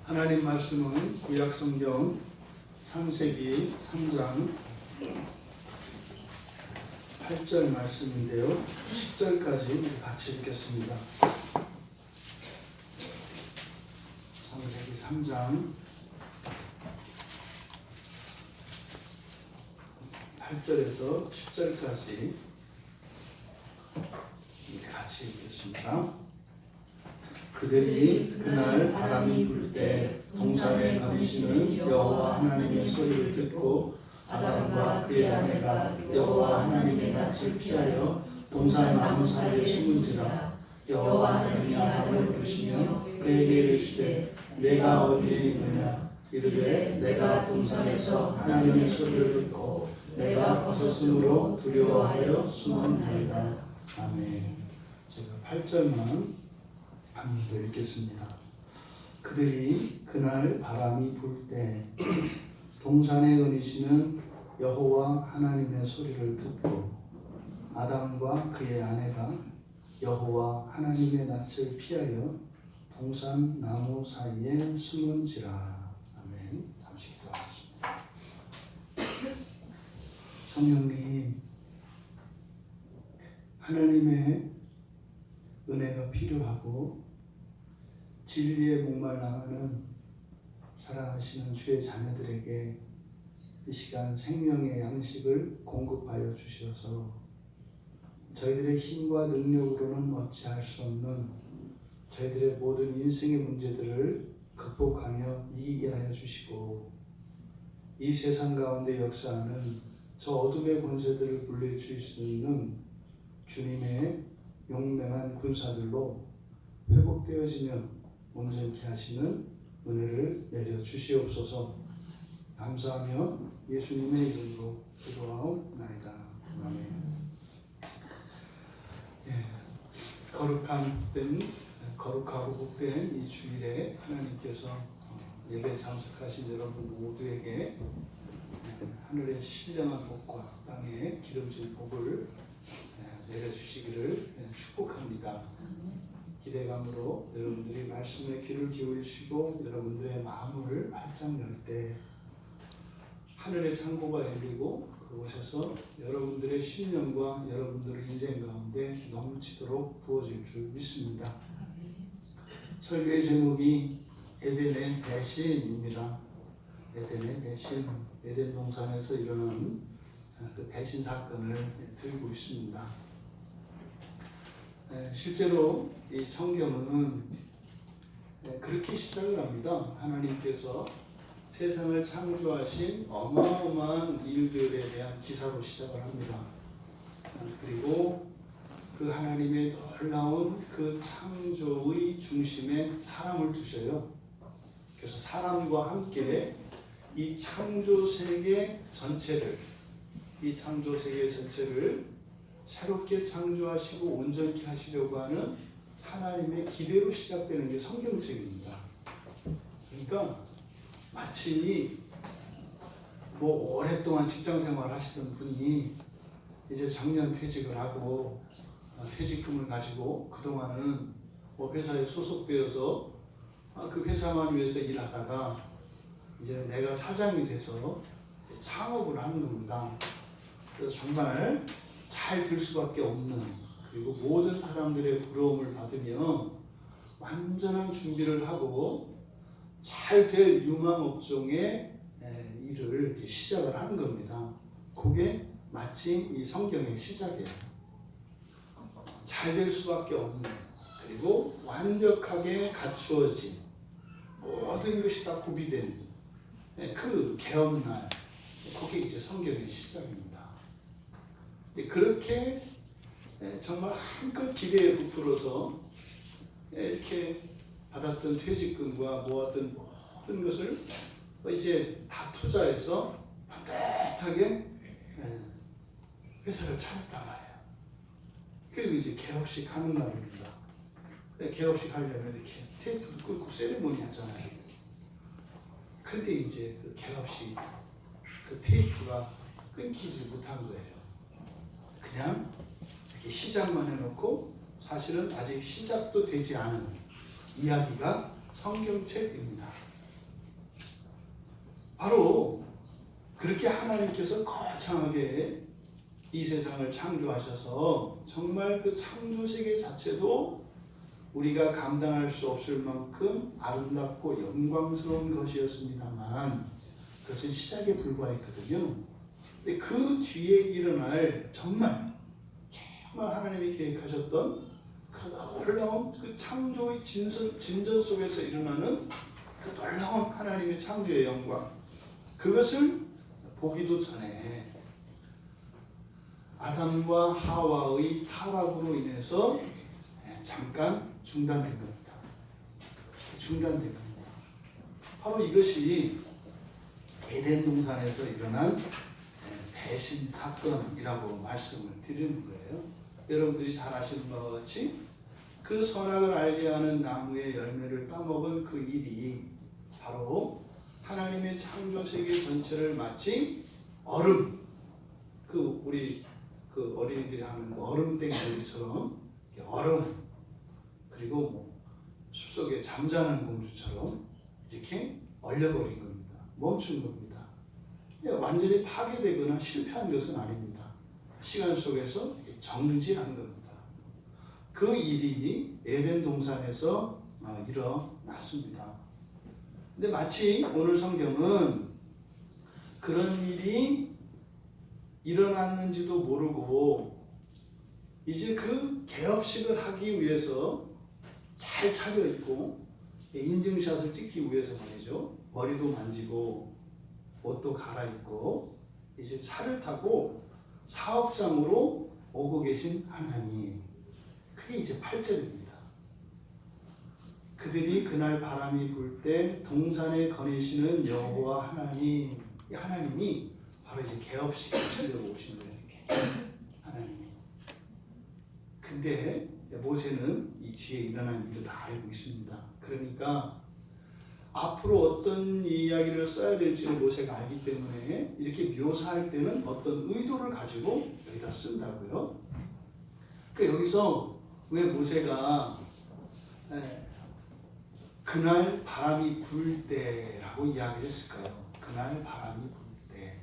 하나님 말씀은 구약성경 창세기 3장 8절 말씀인데요. 10절까지 우리 같이 읽겠습니다. 창세기 3장 8절에서 10절까지 같이 읽겠습니다. 그들이 그날 바람이 불 때 동산에 거니시는 여호와 하나님의 소리를 듣고 아담과 그의 아내가 여호와 하나님의 낯을 피하여 동산 나무 사이에 숨은지라. 여호와 하나님이 아담을 부르시며 그에게 이르시되 내가 어디에 있느냐. 이르되 내가 동산에서 하나님의 소리를 듣고 내가 벗었으므로 두려워하여 숨었나이다. 아멘. 제가 8절만 한 번 더 읽겠습니다. 그들이 그날 바람이 불 때 동산에 거니시는 여호와 하나님의 소리를 듣고 아담과 그의 아내가 여호와 하나님의 낯을 피하여 동산 나무 사이에 숨은지라. 아멘. 잠시 기도하겠습니다. 성령님, 하나님의 은혜가 필요하고 진리에 목말라하는 사랑하시는 주의 자녀들에게 이 시간 생명의 양식을 공급하여 주셔서 저희들의 힘과 능력으로는 어찌할 수 없는 저희들의 모든 인생의 문제들을 극복하며 이기게 하여 주시고 이 세상 가운데 역사하는 저 어둠의 권세들을 물리칠 수 있는 주님의 용맹한 군사들로 회복되어지며 온전케 하시는 은혜를 내려 주시옵소서. 감사하며 예수님의 이름으로 기도하옵나이다. 아멘. 거룩하고 복된 이 주일에 하나님께서 예배 참석하신 여러분 모두에게 하늘의 신령한 복과 땅의 기름진 복을 내려주시기를 축복합니다. 기대감으로 여러분들이 말씀에 귀를 기울이시고 여러분들의 마음을 활짝 열 때 하늘의 창고가 열리고 그곳에서 여러분들의 신령과 여러분들의 인생 가운데 넘치도록 부어질 줄 믿습니다. 설교의 제목이 에덴의 배신입니다. 에덴의 배신, 에덴 동산에서 일어난 그 배신 사건을 들고 있습니다. 실제로 이 성경은 그렇게 시작을 합니다. 하나님께서 세상을 창조하신 어마어마한 일들에 대한 기사로 시작을 합니다. 그리고 그 하나님의 놀라운 그 창조의 중심에 사람을 두셔요. 그래서 사람과 함께 이 창조 세계 전체를 새롭게 창조하시고 온전케 하시려고 하는 하나님의 기대로 시작되는 게 성경책입니다. 그러니까 마치 오랫동안 직장생활 하시던 분이 이제 정년 퇴직을 하고 퇴직금을 가지고 그동안은 회사에 소속되어서 그 회사만 위해서 일하다가 이제 내가 사장이 돼서 창업을 하는 겁니다. 그래서 정말 잘 될 수밖에 없는, 그리고 모든 사람들의 부러움을 받으며 완전한 준비를 하고 잘 될 유망업종의 일을 이렇게 시작을 하는 겁니다. 그게 마치 이 성경의 시작이에요. 잘 될 수밖에 없는, 그리고 완벽하게 갖추어진 모든 것이 다 구비된 그 개업날, 그게 이제 성경의 시작입니다. 그렇게 정말 한껏 기대에 부풀어서 이렇게 받았던 퇴직금과 모았던 모든 것을 이제 다 투자해서 반듯하게 회사를 차렸단 말이에요. 그리고 이제 개업식 하는 날입니다. 개업식 하려면 이렇게 테이프를 끊고 세리머니 하잖아요. 근데 이제 그 개업식 그 테이프가 끊기지 못한 거예요. 그냥 이렇게 시작만 해놓고 사실은 아직 시작도 되지 않은 이야기가 성경책입니다. 바로 그렇게 하나님께서 거창하게 이 세상을 창조하셔서 정말 그 창조 세계 자체도 우리가 감당할 수 없을 만큼 아름답고 영광스러운 것이었습니다만 그것은 시작에 불과했거든요. 근데 그 뒤에 일어날 정말 하나님이 계획하셨던 그 놀라운 그 창조의 진전 속에서 일어나는 그 놀라운 하나님의 창조의 영광, 그것을 보기도 전에 아담과 하와의 타락으로 인해서 잠깐 중단된 겁니다. 중단된 겁니다. 바로 이것이 에덴 동산에서 일어난 배신 사건이라고 말씀을 드리는 거예요. 여러분들이 잘 아시는 바와 같이 그 선악을 알게 하는 나무의 열매를 따먹은 그 일이 바로 하나님의 창조 세계 전체를 마치 얼음, 우리 어린이들이 하는 얼음땡이 놀이처럼 얼음, 그리고 뭐 숲속에 잠자는 공주처럼 이렇게 얼려버린 겁니다. 멈춘 겁니다. 완전히 파괴되거나 실패한 것은 아닙니다. 시간 속에서 정지한 겁니다. 그 일이 에덴 동산에서 일어났습니다. 근데 마치 오늘 성경은 그런 일이 일어났는지도 모르고 이제 그 개업식을 하기 위해서 잘 차려입고 인증샷을 찍기 위해서 말이죠. 머리도 만지고 옷도 갈아입고 이제 차를 타고 사업장으로 오고 계신 하나님. 그게 이제 8절입니다. 그들이 그날 바람이 불 때 동산에 거니시는 여호와 하나님. 이 하나님이 바로 이제 개업식 하시려고 오신 거예요. 이렇게 하나님이. 근데 모세는 이 뒤에 일어난 일을 다 알고 있습니다. 그러니까 앞으로 어떤 이야기를 써야 될지를 모세가 알기 때문에 이렇게 묘사할 때는 어떤 의도를 가지고 여기다 쓴다고요. 그러니까 여기서 왜 모세가 그날 바람이 불 때라고 이야기를 했을까요? 그날 바람이 불 때.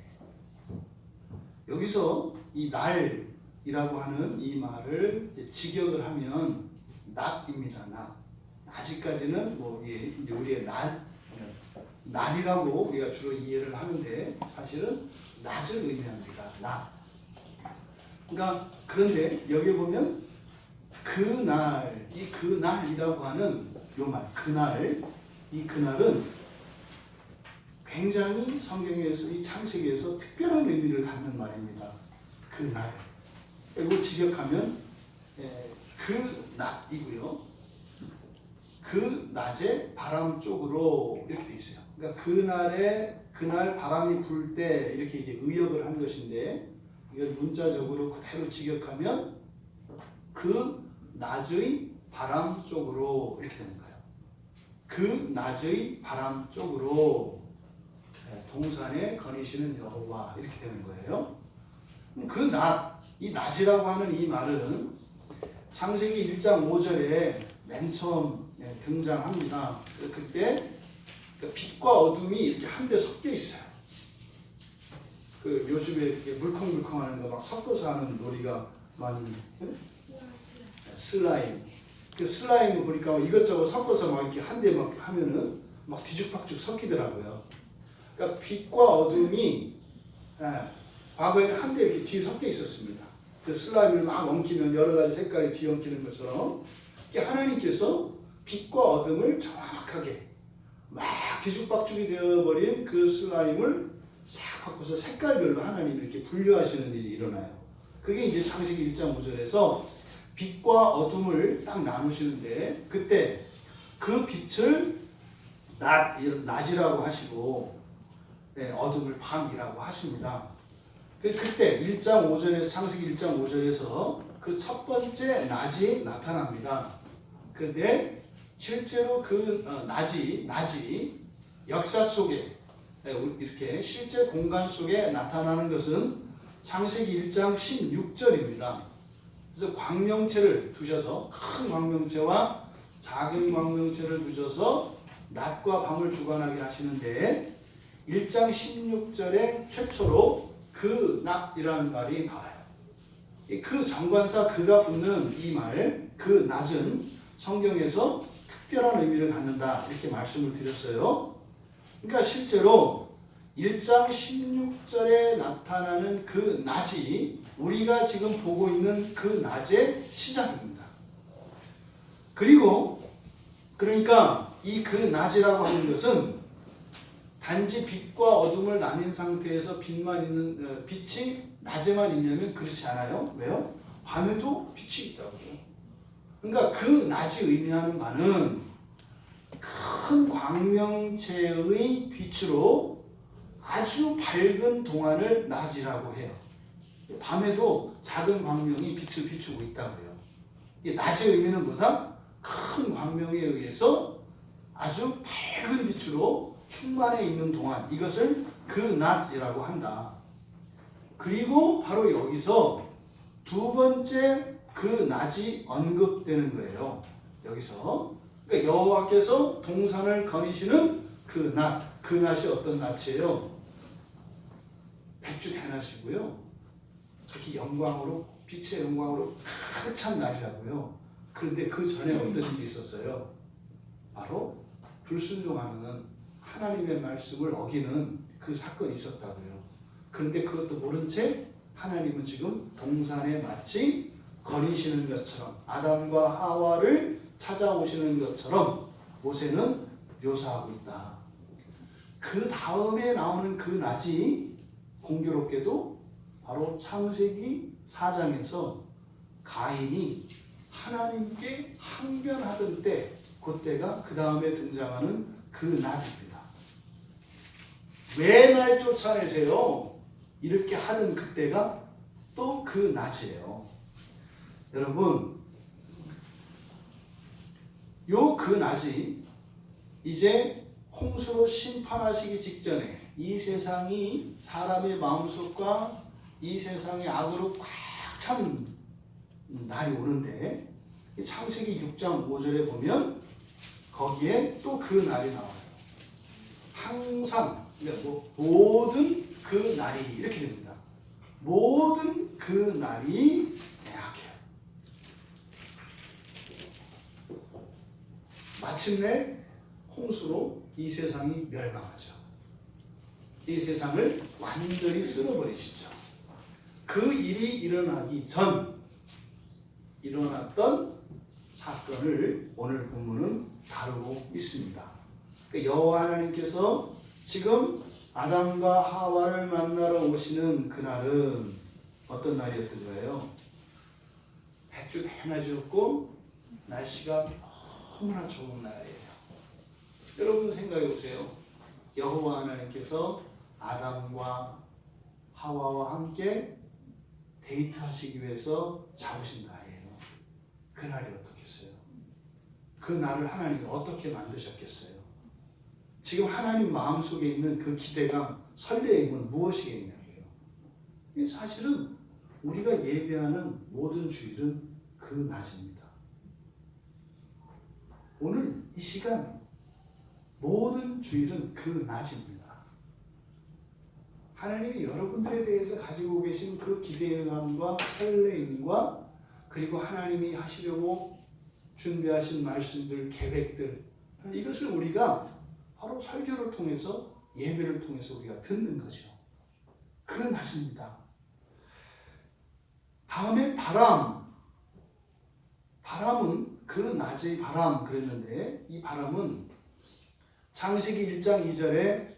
여기서 이 날이라고 하는 이 말을 직역을 하면 낮입니다. 낮. 아직까지는 이제 우리의 날이라고 우리가 주로 이해를 하는데 사실은 낮을 의미합니다. 낮. 그러니까 그런데 여기 보면 그날, 이 그날이라고 하는 요 말, 그날, 이 그날은 굉장히 성경에서 이 창세기에서 특별한 의미를 갖는 말입니다. 그날. 이걸 직역하면 그 낮이고요. 그 낮에 바람 쪽으로 이렇게 돼 있어요. 그러니까 그날 바람이 불 때 이렇게 이제 의역을 한 것인데 이걸 문자적으로 그대로 직역하면 그 낮의 바람 쪽으로 이렇게 되는 거예요. 그 낮의 바람 쪽으로 동산에 거니시는 여호와 이렇게 되는 거예요. 그 낮, 이 낮이라고 하는 이 말은 창세기 1장 5절에 맨 처음 등장합니다. 그때 빛과 어둠이 이렇게 한데 섞여 있어요. 그 요즘에 물컹물컹하는 거 막 섞어서 하는 놀이가 많이 슬라임. 그 슬라임을 보니까 이것저것 섞어서 막 이렇게 한데 막 하면은 막 뒤죽박죽 섞이더라고요. 그러니까 빛과 어둠이 과거에는 한데 이렇게 뒤에 섞여 있었습니다. 그 슬라임을 막 엉키면 여러 가지 색깔이 뒤엉키는 것처럼 하나님께서 빛과 어둠을 정확하게 막 뒤죽박죽이 되어버린 그 슬라임을 싹 바꿔서 색깔별로 하나님이 이렇게 분류하시는 일이 일어나요. 그게 이제 창세기 1장 5절에서 빛과 어둠을 딱 나누시는데 그때 그 빛을 낮이라고 하시고 어둠을 밤이라고 하십니다. 그때 1장 5절에서 창세기 1장 5절에서 그 첫 번째 낮이 나타납니다. 그런데 실제로 그 낮이 역사 속에 이렇게 실제 공간 속에 나타나는 것은 창세기 1장 16절입니다. 그래서 광명체를 두셔서 큰 광명체와 작은 광명체를 두셔서 낮과 밤을 주관하게 하시는데 1장 16절에 최초로 그 낮이라는 말이 나와요. 그 정관사 그가 붙는 이 말, 그 낮은 성경에서 특별한 의미를 갖는다 이렇게 말씀을 드렸어요. 그러니까 실제로 1장 16절에 나타나는 그 낮이 우리가 지금 보고 있는 그 낮의 시작입니다. 그리고 그러니까 이 그 낮이라고 하는 것은 단지 빛과 어둠을 나뉜 상태에서 빛이 낮에만 있냐면 그렇지 않아요. 왜요? 밤에도 빛이 있다고요. 그러니까 그 낮이 의미하는 바는 큰 광명체의 빛으로 아주 밝은 동안을 낮이라고 해요. 밤에도 작은 광명이 빛을 비추고 있다고요. 이 낮의 의미는 뭐다? 큰 광명에 의해서 아주 밝은 빛으로 충만해 있는 동안, 이것을 그 낮이라고 한다. 그리고 바로 여기서 두 번째 그 낮이 언급되는 거예요. 여기서 그러니까 여호와께서 동산을 거니시는 그 낮, 그 낮이 어떤 낮이에요? 백주대낮이고요. 그렇게 영광으로, 빛의 영광으로 가득 찬 날이라고요. 그런데 그 전에 어떤 일이 있었어요? 바로 불순종하는 하나님의 말씀을 어기는 그 사건이 있었다고요. 그런데 그것도 모른 채 하나님은 지금 동산에 마치 거니시는 것처럼, 아담과 하와를 찾아오시는 것처럼 모세는 묘사하고 있다. 그 다음에 나오는 그 낮이 공교롭게도 바로 창세기 4장에서 가인이 하나님께 항변하던 때, 그때가 그 다음에 등장하는 그 낮입니다. 왜 날 쫓아내세요? 이렇게 하던 그때가 또 그 낮이에요. 여러분, 요 그 낮이 이제 홍수로 심판하시기 직전에 이 세상이 사람의 마음속과 이 세상의 악으로 꽉 찬 날이 오는데, 창세기 6장 5절에 보면 거기에 또 그 날이 나와요. 항상, 그러니까 모든 그 날이 이렇게 됩니다. 모든 그 날이 매악해요. 마침내 홍수로 이 세상이 멸망하죠. 이 세상을 완전히 쓸어버리시죠. 그 일이 일어나기 전 일어났던 사건을 오늘 본문은 다루고 있습니다. 여호와 하나님께서 지금 아담과 하와를 만나러 오시는 그날은 어떤 날이었던 거예요? 백주 대낮이었고 날씨가 너무나 좋은 날이에요. 여러분 생각해 보세요. 여호와 하나님께서 아담과 하와와 함께 데이트하시기 위해서 잡으신 날이에요. 그 날이 어떻겠어요? 그 날을 하나님이 어떻게 만드셨겠어요? 지금 하나님 마음속에 있는 그 기대감, 설레임은 무엇이겠냐고요. 사실은 우리가 예배하는 모든 주일은 그 낮입니다. 오늘 이 시간 모든 주일은 그 낮입니다. 하나님이 여러분들에 대해서 가지고 계신 그 기대감과 설레임과, 그리고 하나님이 하시려고 준비하신 말씀들, 계획들, 이것을 우리가 바로 설교를 통해서, 예배를 통해서 우리가 듣는 거죠. 그 낮입니다. 다음에 바람은 그 낮의 바람 그랬는데, 이 바람은 창세기 1장 2절에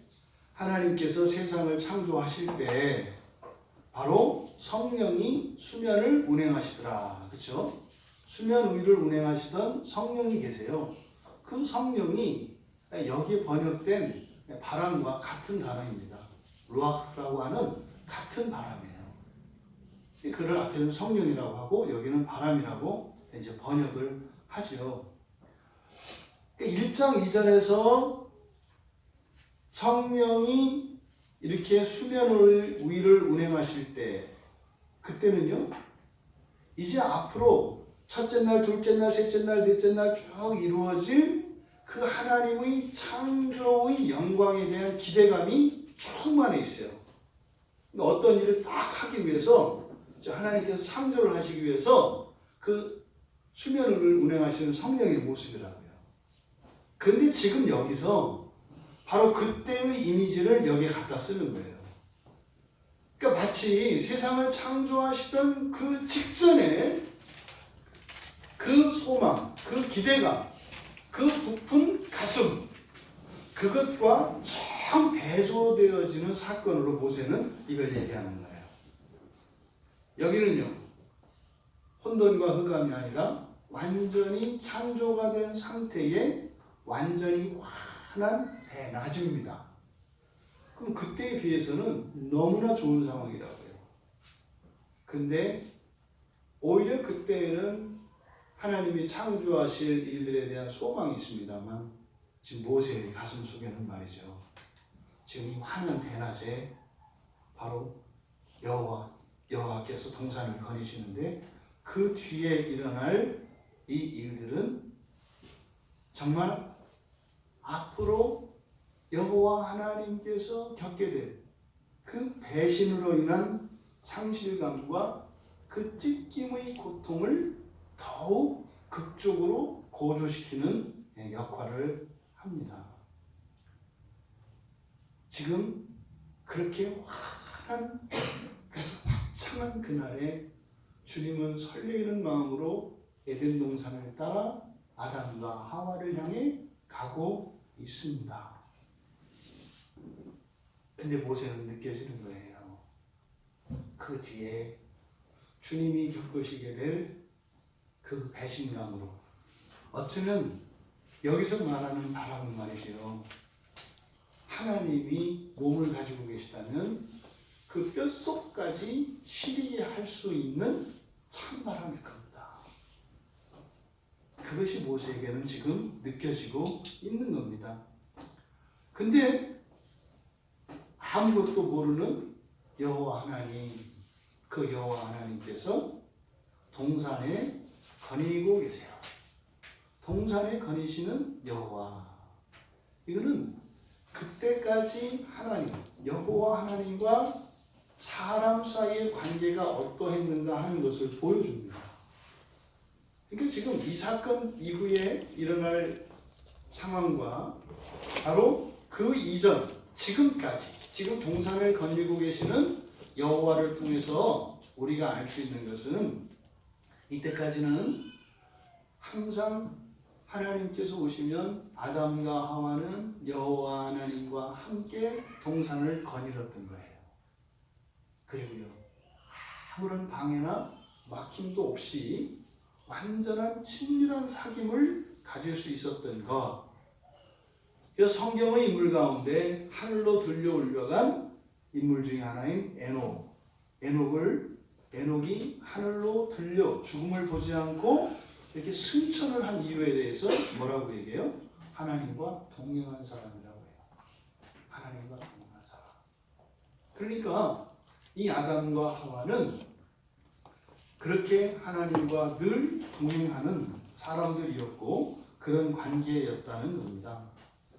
하나님께서 세상을 창조하실 때 바로 성령이 수면을 운행하시더라. 그렇죠? 수면 위를 운행하시던 성령이 계세요. 그 성령이 여기에 번역된 바람과 같은 단어입니다. 루아흐라고 하는 같은 바람이에요. 그를 앞에는 성령이라고 하고 여기는 바람이라고 이제 번역을 하죠. 1장 2절에서 성령이 이렇게 수면 위를 운행하실 때, 그때는요, 이제 앞으로 첫째 날, 둘째 날, 셋째 날, 넷째 날 쭉 이루어질 그 하나님의 창조의 영광에 대한 기대감이 충만해 있어요. 어떤 일을 딱 하기 위해서 하나님께서 창조를 하시기 위해서 그 수면을 운행하시는 성령의 모습이라고요. 그런데 지금 여기서 바로 그때의 이미지를 여기에 갖다 쓰는 거예요. 그러니까 마치 세상을 창조하시던 그 직전에 그 소망, 그 기대감, 그 부푼 가슴, 그것과 참 배조되어지는 사건으로 모세는 이걸 얘기하는 거예요. 여기는요, 혼돈과 흑암이 아니라 완전히 창조가 된 상태의 완전히 환한 대낮입니다. 그럼 그때에 비해서는 너무나 좋은 상황이라고요. 근데 오히려 그때에는 하나님이 창조하실 일들에 대한 소망이 있습니다만 지금 모세의 가슴 속에는 말이죠. 지금 이 환한 대낮에 바로 여호와께서 동산을 거니시는데 그 뒤에 일어날 이 일들은 정말 앞으로 여호와 하나님께서 겪게 될 그 배신으로 인한 상실감과 그 찢김의 고통을 더욱 극적으로 고조시키는 역할을 합니다. 지금 그렇게 환한 창한 그날에 주님은 설레이는 마음으로 에덴 동산을 따라 아담과 하와를 향해 가고 있습니다. 근데 모세는 느껴지는 거예요. 그 뒤에 주님이 겪으시게 될 그 배신감으로 어쩌면 여기서 말하는 바람은 말이죠. 하나님이 몸을 가지고 계시다면 그 뼛속까지 시리게 할 수 있는 찬바람일 겁니다. 그것이 모세에게는 지금 느껴지고 있는 겁니다. 근데 아무것도 모르는 여호와 하나님, 그 여호와 하나님께서 동산에 거니고 계세요. 동산에 거니시는 여호와. 이거는 그때까지 하나님, 여호와 하나님과 사람 사이의 관계가 어떠했는가 하는 것을 보여줍니다. 그러니까 지금 이 사건 이후에 일어날 상황과 바로 그 이전, 지금까지, 지금 동산을 거니고 계시는 여호와를 통해서 우리가 알 수 있는 것은 이때까지는 항상 하나님께서 오시면 아담과 하와는 여호와 하나님과 함께 동산을 거닐었던 거예요. 그리고요, 아무런 방해나 막힘도 없이 완전한 친밀한 사귐을 가질 수 있었던 것. 성경의 인물 가운데 하늘로 들려 올라간 인물 중에 하나인 에녹. 에녹이 하늘로 들려 죽음을 보지 않고 이렇게 승천을 한 이유에 대해서 뭐라고 얘기해요? 하나님과 동행한 사람이라고 해요. 하나님과 동행한 사람. 그러니까 이 아담과 하와는 그렇게 하나님과 늘 동행하는 사람들이었고 그런 관계였다는 겁니다.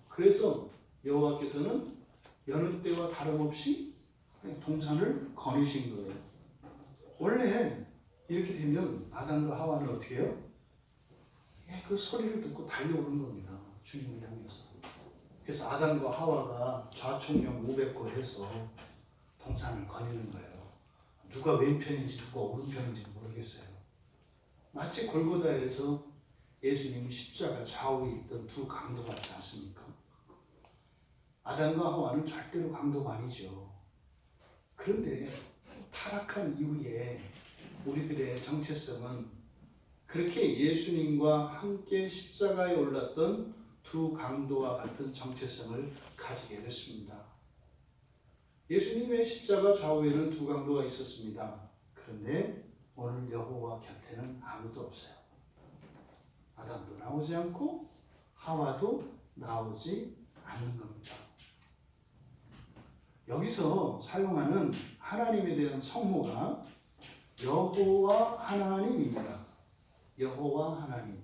그래서 여호와께서는 여느 때와 다름없이 동산을 거니신 거예요. 원래 이렇게 되면 아담과 하와는 어떻게 해요? 그 소리를 듣고 달려오는 겁니다. 주님을 향해서. 그래서 아담과 하와가 좌총령 500고 해서 동산을 거니는 거예요. 누가 왼편인지 누가 오른편인지 모르겠어요. 마치 골고다에서 예수님이 십자가 좌우에 있던 두 강도 같지 않습니까? 아담과 하와는 절대로 강도가 아니죠. 그런데 타락한 이후에 우리들의 정체성은 그렇게 예수님과 함께 십자가에 올랐던 두 강도와 같은 정체성을 가지게 됐습니다. 예수님의 십자가 좌우에는 두 강도가 있었습니다. 그런데 오늘 여호와 곁에는 아무도 없어요. 아담도 나오지 않고 하와도 나오지 않는 겁니다. 여기서 사용하는 하나님에 대한 성호가 여호와 하나님입니다. 여호와 하나님.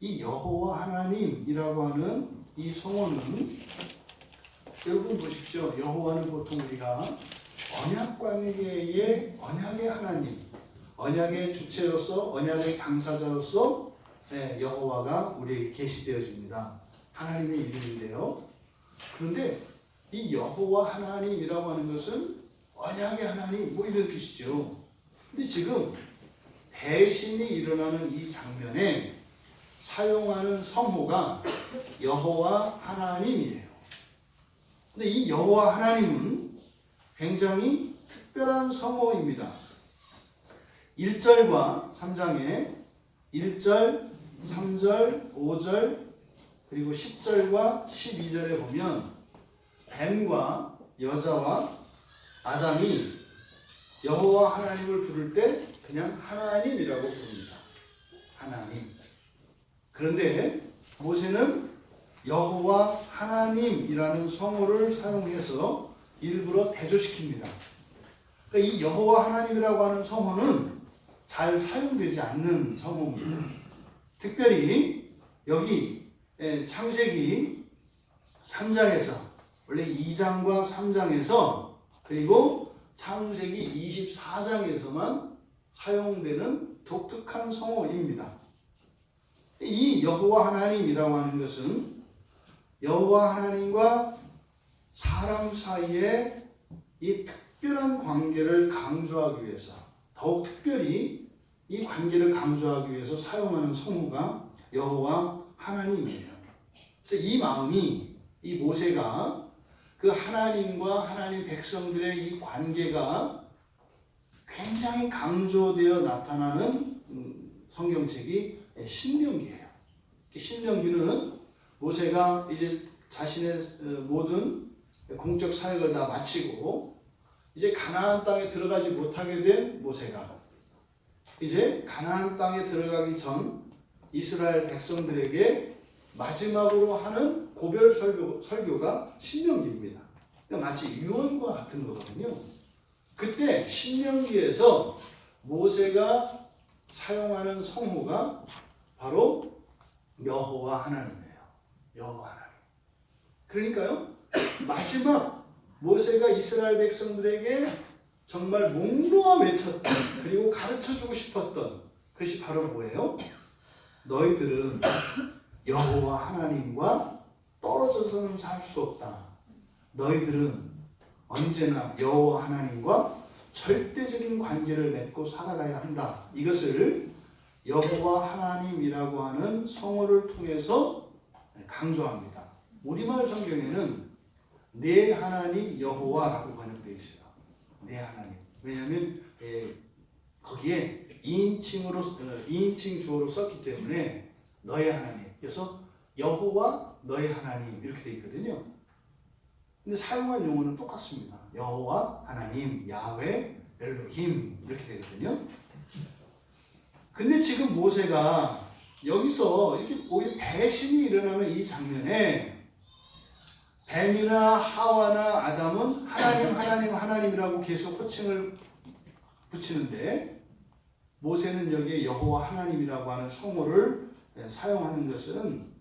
이 여호와 하나님이라고 하는 이 성호는 여러분 보십시오. 여호와는 보통 우리가 언약 관계의 언약의 하나님, 언약의 주체로서 언약의 당사자로서 여호와가 우리에게 계시되어집니다. 하나님의 이름인데요. 그런데 이 여호와 하나님이라고 하는 것은 언약의 하나님 뭐 이런 뜻이죠. 근데 지금 배신이 일어나는 이 장면에 사용하는 성호가 여호와 하나님이에요. 근데 이 여호와 하나님은 굉장히 특별한 성호입니다. 1절과 3장에 1절, 3절, 5절 그리고 10절과 12절에 보면 뱀과 여자와 아담이 여호와 하나님을 부를 때 그냥 하나님이라고 부릅니다. 하나님. 그런데 모세는 여호와 하나님이라는 성호를 사용해서 일부러 대조시킵니다. 그러니까 이 여호와 하나님이라고 하는 성호는 잘 사용되지 않는 성호입니다. 특별히 여기 창세기 3장에서 원래 2장과 3장에서 그리고 창세기 24장에서만 사용되는 독특한 성호입니다. 이 여호와 하나님이라고 하는 것은 여호와 하나님과 사람 사이에 이 특별한 관계를 강조하기 위해서 더욱 특별히 이 관계를 강조하기 위해서 사용하는 성호가 여호와 하나님이에요. 그래서 이 마음이 이 모세가 그 하나님과 하나님 백성들의 이 관계가 굉장히 강조되어 나타나는 성경책이 신명기예요. 신명기는 모세가 이제 자신의 모든 공적 사역을 다 마치고 이제 가나안 땅에 들어가지 못하게 된 모세가 이제 가나안 땅에 들어가기 전 이스라엘 백성들에게 마지막으로 하는 고별 설교가 신명기입니다. 그러니까 마치 유언과 같은 거거든요. 그때 신명기에서 모세가 사용하는 성호가 바로 여호와 하나님이에요. 여호와 하나님. 그러니까요, 마지막 모세가 이스라엘 백성들에게 정말 목놓아 외쳤던 그리고 가르쳐주고 싶었던 것이 바로 뭐예요? 너희들은 여호와 하나님과 떨어져서는 살 수 없다. 너희들은 언제나 여호와 하나님과 절대적인 관계를 맺고 살아가야 한다. 이것을 여호와 하나님이라고 하는 성어를 통해서 강조합니다. 우리말 성경에는 내 하나님 여호와라고 번역되어 있어요. 내 하나님. 왜냐하면 거기에 2인칭 주어로 썼기 때문에 너의 하나님. 그래서 여호와 너의 하나님 이렇게 되어 있거든요. 근데 사용한 용어는 똑같습니다. 여호와 하나님, 야훼, 엘로힘 이렇게 되거든요. 근데 지금 모세가 여기서 이렇게 오히려 배신이 일어나는 이 장면에 뱀이나 하와나 아담은 하나님, 하나님, 하나님이라고 계속 호칭을 붙이는데 모세는 여기에 여호와 하나님이라고 하는 성어를 사용하는 것은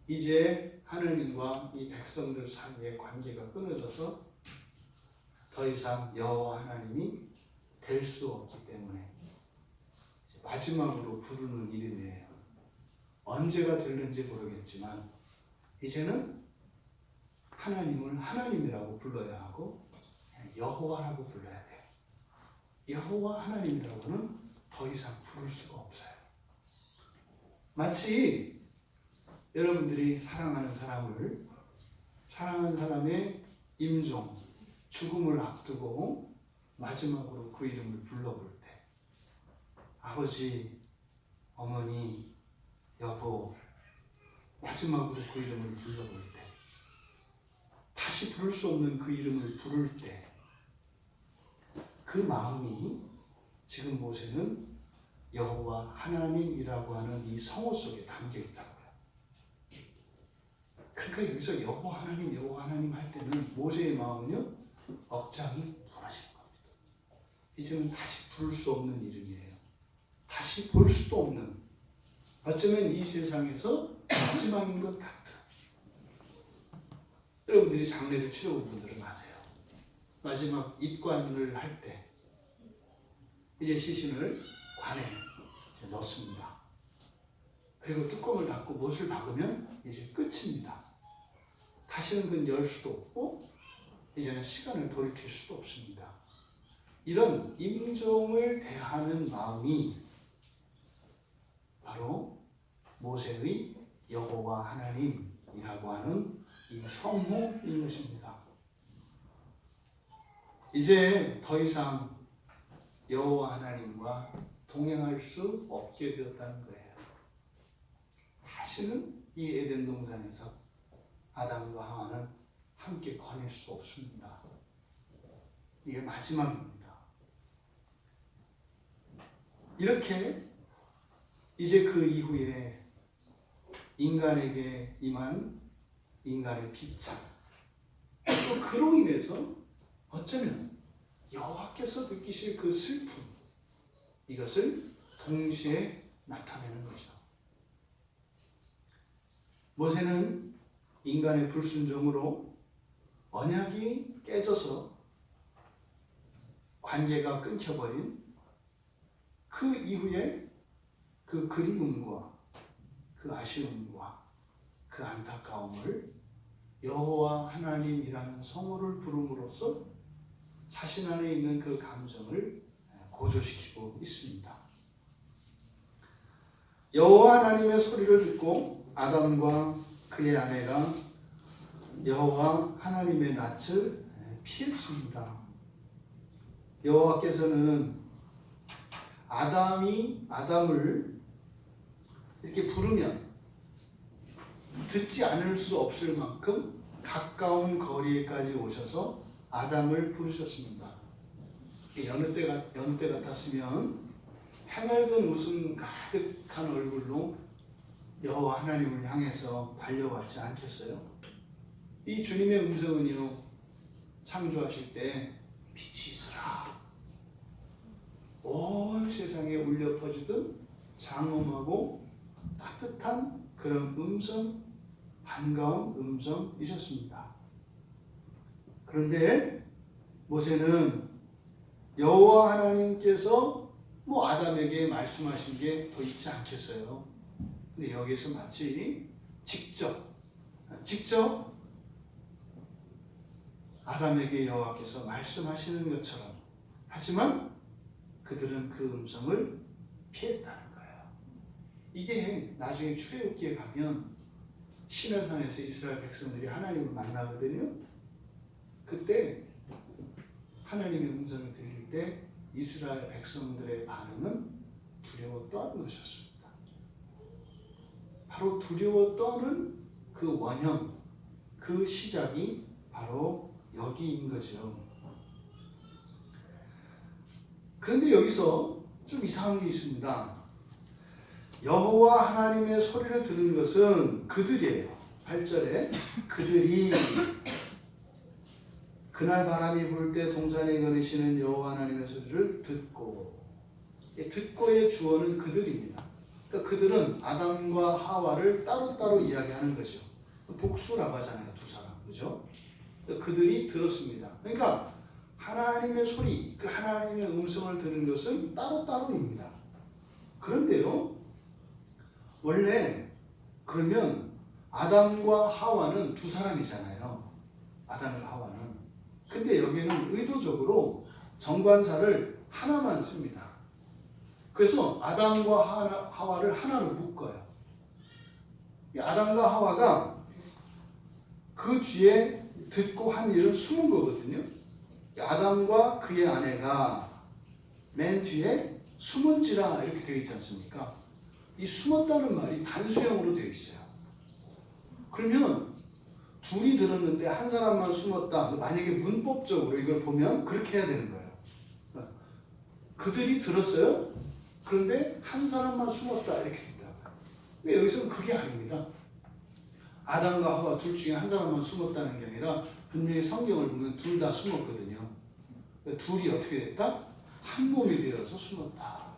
이제 하나님과 이 백성들 사이의 관계가 끊어져서 더 이상 여호와 하나님이 될 수 없기 때문에 마지막으로 부르는 이름이에요. 언제가 될는지 모르겠지만 이제는 하나님을 하나님이라고 불러야 하고 여호와라고 불러야 돼요. 여호와 하나님이라고는 더 이상 부를 수가 없어요. 마치 여러분들이 사랑하는 사람의 임종, 죽음을 앞두고 마지막으로 그 이름을 불러볼 때 아버지, 어머니, 여보 마지막으로 그 이름을 불러볼 때 다시 부를 수 없는 그 이름을 부를 때 그 마음이 지금 모세는 여호와 하나님이라고 하는 이 성호 속에 담겨 있다고요. 그러니까 여기서 여호와 하나님 할 때는 모세의 마음은요 억장이 무너지는 겁니다. 이제는 다시 부를 수 없는 이름이에요. 다시 볼 수도 없는, 어쩌면 이 세상에서 마지막인 것 같은. 여러분들이 장례를 치러본 분들은 아세요. 마지막 입관을 할 때 이제 시신을 관에 이제 넣습니다. 그리고 뚜껑을 닫고 못을 박으면 이제 끝입니다. 다시는 그건 열 수도 없고 이제는 시간을 돌이킬 수도 없습니다. 이런 임종을 대하는 마음이 바로 모세의 여호와 하나님이라고 하는 이 성호인 것입니다. 이제 더 이상 여호와 하나님과 동행할 수 없게 되었다는 거예요. 다시는 이 에덴 동산에서 아담과 하와는 함께 거닐 수 없습니다. 이게 마지막입니다. 이렇게 이제 그 이후에 인간에게 임한 인간의 비참, 또 그로 인해서 어쩌면 여호와께서 느끼실 그 슬픔, 이것을 동시에 나타내는 거죠. 모세는 인간의 불순종으로 언약이 깨져서 관계가 끊겨버린 그 이후에 그 그리움과 그 아쉬움과 그 안타까움을 여호와 하나님이라는 성호를 부름으로써 자신 안에 있는 그 감정을 고조시키고 있습니다. 여호와 하나님의 소리를 듣고 아담과 그의 아내가 여호와 하나님의 낯을 피했습니다. 여호와께서는 아담을 이렇게 부르면 듣지 않을 수 없을 만큼 가까운 거리에까지 오셔서 아담을 부르셨습니다. 여느 때 같았으면 해맑은 웃음 가득한 얼굴로 여호와 하나님을 향해서 달려왔지 않겠어요? 이 주님의 음성은요, 창조하실 때 빛이 있으라, 온 세상에 울려 퍼지던 장엄하고 따뜻한 그런 음성, 반가운 음성이셨습니다. 그런데 모세는 여호와 하나님께서 아담에게 말씀하신 게 더 있지 않겠어요? 근데 여기서 마치 직접 아담에게 여호와께서 말씀하시는 것처럼, 하지만 그들은 그 음성을 피했다는 거예요. 이게 나중에 출애굽기에 가면 시내산에서 이스라엘 백성들이 하나님을 만나거든요. 그때 하나님의 음성을 들릴 때 이스라엘 백성들의 반응은 두려워 떠는 것이었습니다. 바로 두려워 떠는 그 원형, 그 시작이 바로 여기인 거죠. 그런데 여기서 좀 이상한 게 있습니다. 여호와 하나님의 소리를 들은 것은 그들이에요. 8절에 그들이 그날 바람이 불 때 동산에 거니시는 여호와 하나님의 소리를 듣고의 주어는 그들입니다. 그러니까 그들은 아담과 하와를 따로따로 이야기하는 거죠. 복수라고 하잖아요, 두 사람, 그죠? 그들이 들었습니다. 그러니까 하나님의 소리, 그 하나님의 음성을 들은 것은 따로따로입니다. 그런데요, 원래 그러면 아담과 하와는 두 사람이잖아요. 아담과 하와는. 근데 여기는 의도적으로 정관사를 하나만 씁니다. 그래서 아담과 하와를 하나로 묶어요. 아담과 하와가 그 뒤에 듣고 한 일은 숨은 거거든요. 아담과 그의 아내가 맨 뒤에 숨은지라 이렇게 되어 있지 않습니까? 이 숨었다는 말이 단수형으로 되어 있어요. 그러면 둘이 들었는데 한 사람만 숨었다. 만약에 문법적으로 이걸 보면 그렇게 해야 되는 거예요. 그들이 들었어요. 그런데 한 사람만 숨었다 이렇게 된다. 근데 여기서는 그게 아닙니다. 아담과 하와 둘 중에 한 사람만 숨었다는 게 아니라 분명히 성경을 보면 둘 다 숨었거든요. 둘이 어떻게 됐다? 한 몸이 되어서 숨었다.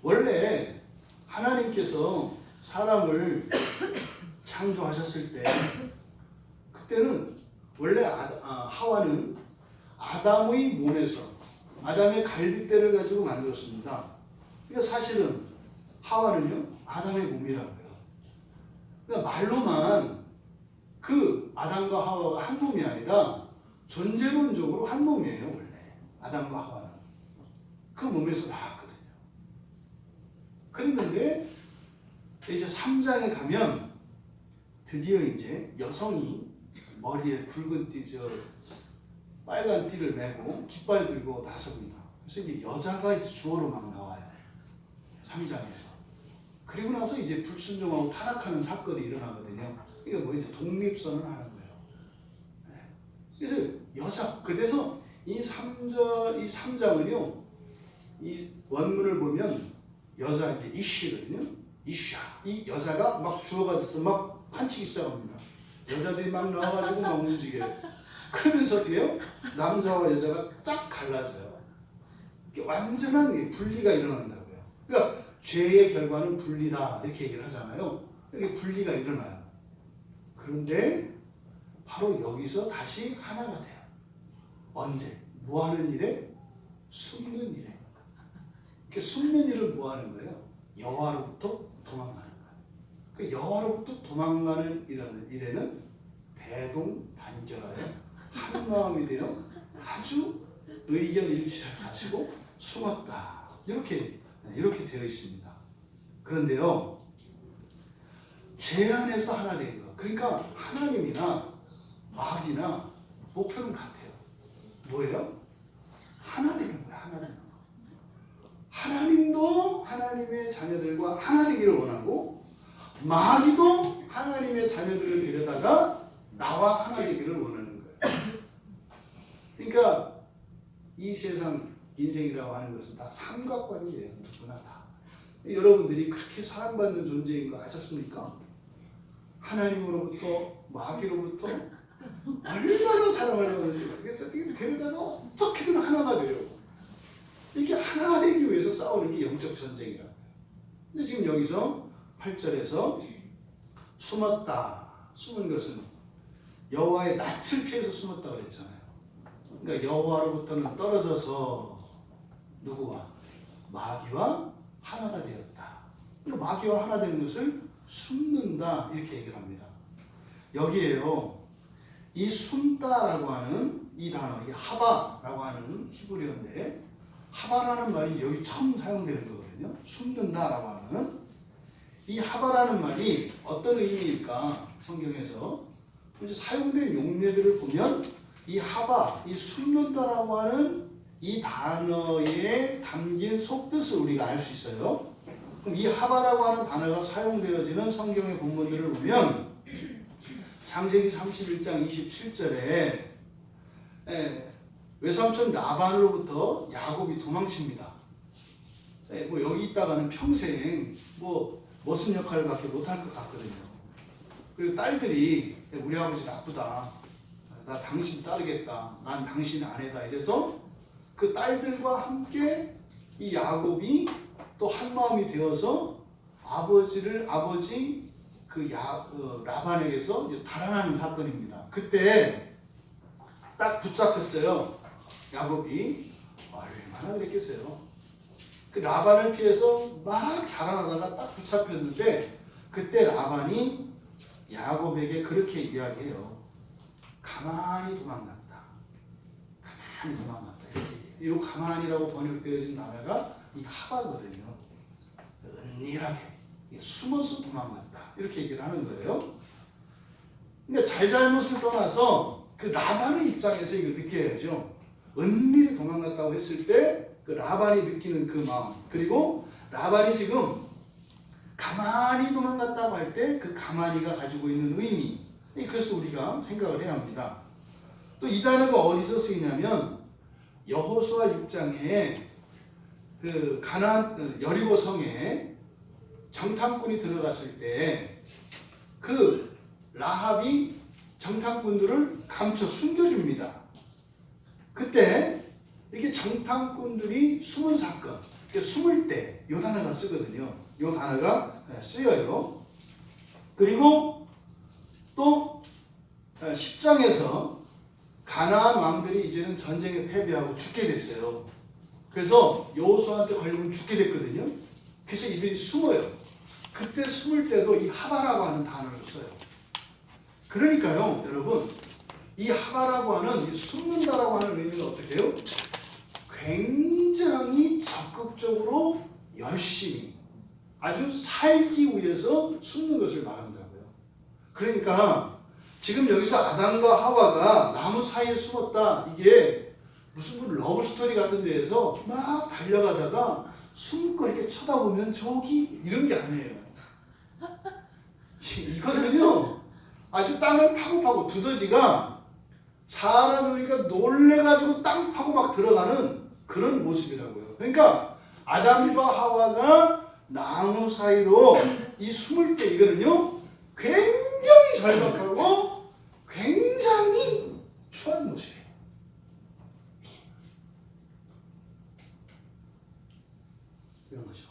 원래 하나님께서 사람을 창조하셨을 때 그때는 원래 하와는 아담의 몸에서 아담의 갈빗대를 가지고 만들었습니다. 그러니까 사실은 하와는요 아담의 몸이라고요. 그러니까 말로만 그 아담과 하와가 한 몸이 아니라 존재론적으로 한 몸이에요. 원래 아담과 하와는 그 몸에서 나왔거든요. 그랬는데 이제 3장에 가면 드디어 이제 여성이 머리에 붉은 띠, 빨간 띠를 메고 깃발 들고 나섭니다. 그래서 이제 여자가 이제 주어로 막 나와요. 3장에서. 그리고 나서 이제 불순종하고 타락하는 사건이 일어나거든요. 이게 뭐 이제 독립선을 하는 거예요. 네. 그래서 그래서 이 3장은요, 이 원문을 보면 여자 이제 이슈거든요. 이슈. 이 여자가 막 주어가 돼서 막 판치기 시작합니다. 여자들이 막 나와가지고 막 움직여요. 그러면서 어떻게 해요? 남자와 여자가 쫙 갈라져요. 완전한 분리가 일어난다고요. 그러니까 죄의 결과는 분리다 이렇게 얘기를 하잖아요. 이게 분리가 일어나요. 그런데 바로 여기서 다시 하나가 돼요. 언제? 뭐 하는 일에? 숨는 일에. 숨는 일을 뭐 하는 거예요? 여호와로부터 도망가는 거예요. 그 여호와로부터 도망가는 일에는 대동단결하여 한 마음이 되어 아주 의견 일치를 가지고 숨었다. 이렇게 되어 있습니다. 그런데요, 죄 안에서 하나 된 거. 그러니까 하나님이나 마귀나 목표는 같아요. 뭐예요? 하나 되는 거야. 하나 되는 거. 하나님도 하나님의 자녀들과 하나 되기를 원하고 마귀도 하나님의 자녀들을 데려다가 나와 하나 되기를 원하는 거예요. 그러니까 이 세상 인생이라고 하는 것은 다 삼각관계예요. 누구나 다. 여러분들이 그렇게 사랑받는 존재인 거 아셨습니까? 하나님으로부터 마귀로부터 얼마나 사랑을 받는지. 그래서 데려다가 어떻게든 하나가 돼요. 이렇게 하나가 되기 위해서 싸우는 게 영적 전쟁이라고 해요. 근데 지금 여기서 8절에서 숨었다. 숨은 것은 여호와의 낯을 피해서 숨었다 그랬잖아요. 그러니까 여호와로부터는 떨어져서 누구와? 마귀와 하나가 되었다. 그러니까 마귀와 하나 된 것을 숨는다 이렇게 얘기를 합니다. 여기에요. 이 숨다라고 하는 이 단어, 이 하바라고 하는 히브리어인데 하바라는 말이 여기 처음 사용되는 거거든요. 숨는다라고 하는 이 하바라는 말이 어떤 의미일까? 성경에서 이제 사용된 용례들을 보면 이 하바, 이 숨는다라고 하는 이 단어에 담긴 속뜻을 우리가 알 수 있어요. 그럼 이 하바라고 하는 단어가 사용되어지는 성경의 본문들을 보면 창세기 31장 27절에 외삼촌 라반으로부터 야곱이 도망칩니다. 뭐 여기 있다가는 평생 뭐 머슴 역할밖에 못할 것 같거든요. 그리고 딸들이 우리 아버지 나쁘다. 나 당신 따르겠다. 난 당신 아내다. 이래서 그 딸들과 함께 이 야곱이 또 한 마음이 되어서 아버지 라반에게서 달아나는 사건입니다. 그때 딱 붙잡혔어요. 야곱이 얼마나 그랬겠어요. 그 라반을 피해서 막 달아나다가 딱 붙잡혔는데 그때 라반이 야곱에게 그렇게 이야기해요. 가만히 도망갔다. 가만히 도망갔다. 이렇게 이 가만히라고 번역되어진 단어가 이 하바거든요. 은밀하게 숨어서 도망갔다. 이렇게 얘기를 하는 거예요. 그러니까 잘잘못을 떠나서 그 라반의 입장에서 이걸 느껴야죠. 은밀히 도망갔다고 했을 때 그 라반이 느끼는 그 마음, 그리고 라반이 지금 가만히 도망갔다고 할 때 그 가만히가 가지고 있는 의미, 그래서 우리가 생각을 해야 합니다. 또 이 단어가 어디서 쓰이냐면 여호수아 6장에 그 여리고 성에 정탐꾼이 들어갔을 때 그 라합이 정탐꾼들을 감춰 숨겨줍니다. 그때 이렇게 정탐꾼들이 숨은 사건, 숨을 때 이 단어가 쓰거든요. 이 단어가 쓰여요. 그리고 또 10장에서 가나안 왕들이 이제는 전쟁에 패배하고 죽게 됐어요. 그래서 여호수아한테 걸리면 죽게 됐거든요. 그래서 이들이 숨어요. 그때 숨을 때도 이 하바라고 하는 단어를 써요. 그러니까요, 여러분, 이 하바라고 하는 이 숨는다라고 하는 의미는 어떻게 해요? 굉장히 적극적으로 열심히 아주 살기 위해서 숨는 것을 말한다고요. 그러니까 지금 여기서 아담과 하와가 나무 사이에 숨었다. 이게 무슨 러브 스토리 같은 데에서 막 달려가다가 숨고 이렇게 쳐다보면 저기 이런 게 아니에요. 이거는요 아주 땅을 파고 두더지가 사람이 오니까 놀래가지고 땅 파고 막 들어가는 그런 모습이라고요. 그러니까 아담과 하와가 나무 사이로 이 숨을 때 이거는요 굉장히 절박하고 굉장히 추한 모습이에요. 이런 거죠.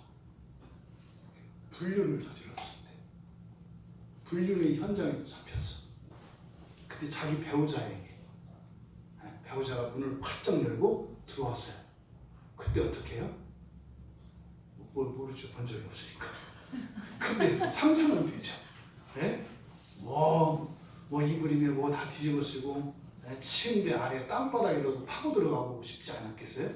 불륜을 저질렀을 때 불륜의 현장에서 잡혔어. 그때 자기 배우자에게 배우자가 문을 활짝 열고 들어왔어요. 그때 어떻게 해요? 모르죠. 본 적이 없으니까. 근데 상상은 되죠. 네? 이불이며 뭐 다 뒤집어 쓰고 침대 아래 땅바닥에라도 파고 들어가고 싶지 않았겠어요?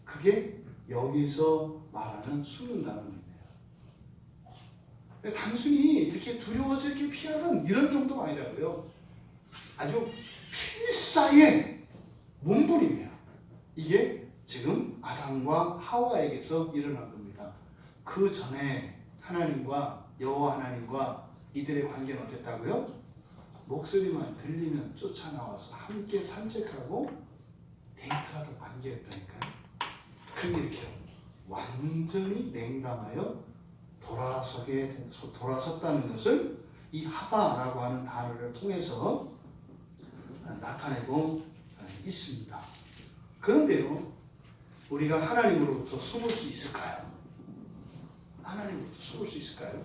그게 여기서 말하는 숨는다는 의미예요. 단순히 이렇게 두려워서 이렇게 피하는 이런 정도가 아니라고요. 아주 필사의 몸부림이에요. 이게 지금 아담과 하와에게서 일어난 겁니다. 그 전에 하나님과 여호와 하나님과 이들의 관계는 어땠다고요? 목소리만 들리면 쫓아나와서 함께 산책하고 데이트하던 관계였다니까요. 그런데 이렇게 완전히 냉담하여 돌아섰다는 것을 이 하바라고 하는 단어를 통해서 나타내고 있습니다. 그런데요, 우리가 하나님으로부터 숨을 수 있을까요? 하나님으로부터 숨을 수 있을까요?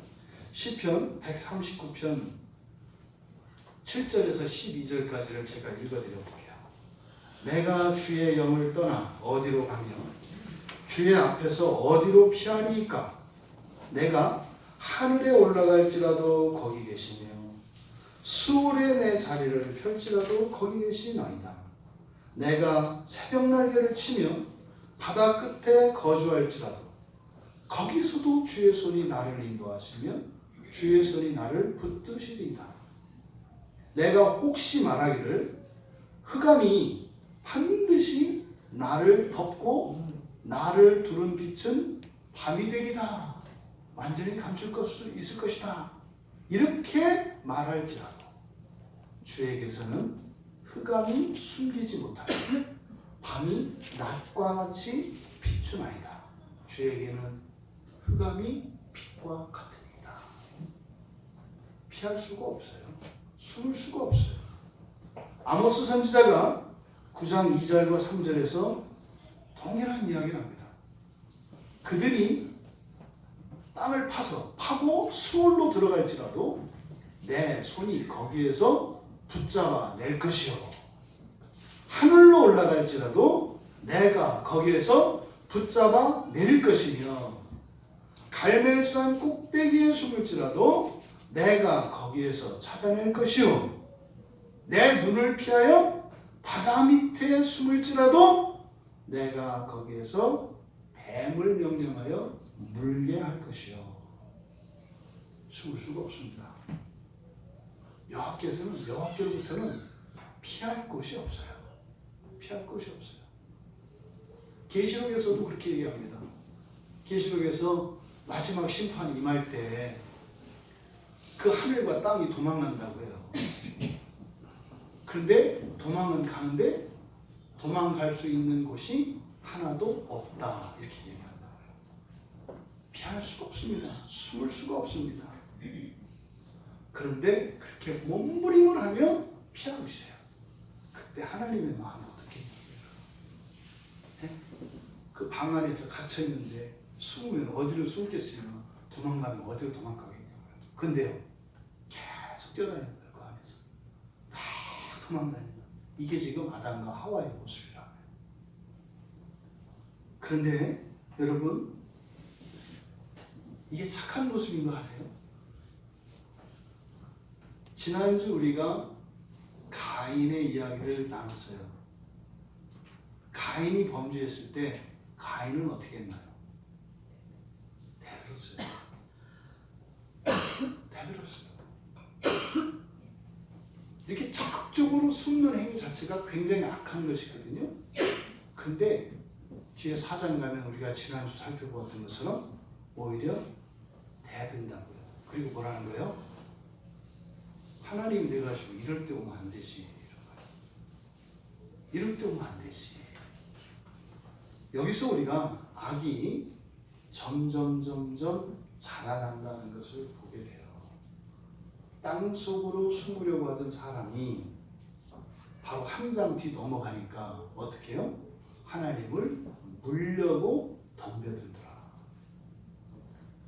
시편 139편 7절에서 12절까지를 제가 읽어드려 볼게요. 내가 주의 영을 떠나 어디로 가며 주의 앞에서 어디로 피하리이까? 내가 하늘에 올라갈지라도 거기 계시며 수월에 내 자리를 펼지라도 거기 계시나이다. 내가 새벽 날개를 치며 바다 끝에 거주할지라도 거기서도 주의 손이 나를 인도하시며 주의 손이 나를 붙드시리이다. 내가 혹시 말하기를 흑암이 반드시 나를 덮고 나를 두른 빛은 밤이 되리라. 완전히 감출 수 있을 것이다. 이렇게 말할지라도 주에게서는 흑암이 숨기지 못하고 밤이 낮과 같이 비추나이다. 주에게는 흑암이 빛과 같으니라. 피할 수가 없어요. 숨을 수가 없어요. 아모스 선지자가 9장 2절과 3절에서 동일한 이야기를 합니다. 그들이 땅을 파고 수월로 들어갈지라도 내 손이 거기에서 붙잡아 낼 것이요. 하늘로 올라갈지라도 내가 거기에서 붙잡아 내릴 것이며 갈멜산 꼭대기에 숨을지라도 내가 거기에서 찾아낼 것이요. 내 눈을 피하여 바다 밑에 숨을지라도 내가 거기에서 뱀을 명령하여 물게 할 것이요. 숨을 수가 없습니다. 여호와께로부터는 피할 곳이 없어요. 피할 곳이 없어요. 계시록에서도 그렇게 얘기합니다. 계시록에서 마지막 심판이 임할 때 그 하늘과 땅이 도망간다고 해요. 그런데 도망은 가는데 도망갈 수 있는 곳이 하나도 없다. 이렇게 얘기한다고요. 피할 수가 없습니다. 숨을 수가 없습니다. 그런데 그렇게 몸부림을 하며 피하고 있어요. 그때 하나님의 마음은 어떻게 해요? 그 방 안에서 갇혀있는데 숨으면 어디로 숨겠으며 도망가면 어디로 도망가겠냐고요. 근데요, 계속 뛰어다니는 거예요. 그 안에서 도망다니는 이게 지금 아담과 하와의 모습이라고 해요. 그런데 여러분 이게 착한 모습인 거 아세요? 지난주 우리가 가인의 이야기를 나눴어요. 가인이 범죄했을 때 가인은 어떻게 했나요? 대들었어요. 대들었어요. 이렇게 적극적으로 숨는 행위 자체가 굉장히 악한 것이거든요. 근데 뒤에 4장 가면 우리가 지난주 살펴보았던 것처럼 오히려 대든다고요. 그리고 뭐라는 거예요? 하나님 돼가지고 이럴 때 오면 안 되지. 이럴 때 오면 안 되지. 여기서 우리가 악이 점점 자라난다는 것을 보게 돼요. 땅 속으로 숨으려고 하던 사람이 바로 한 장 뒤 넘어가니까 어떻게 해요? 하나님을 물려고 덤벼들더라.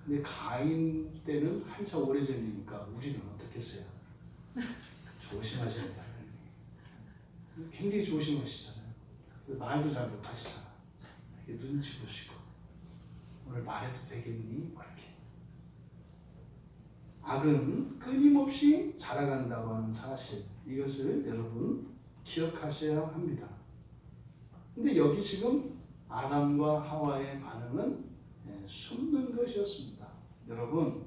근데 가인 때는 한참 오래전이니까 우리는 어떻게 했어요? 조심하셔야 돼요. 굉장히 조심하시잖아요. 말도 잘 못하시잖아. 눈치 보시고 오늘 말해도 되겠니? 이렇게. 악은 끊임없이 자라간다고 하는 사실, 이것을 여러분 기억하셔야 합니다. 근데 여기 지금 아담과 하와의 반응은 숨는 것이었습니다. 여러분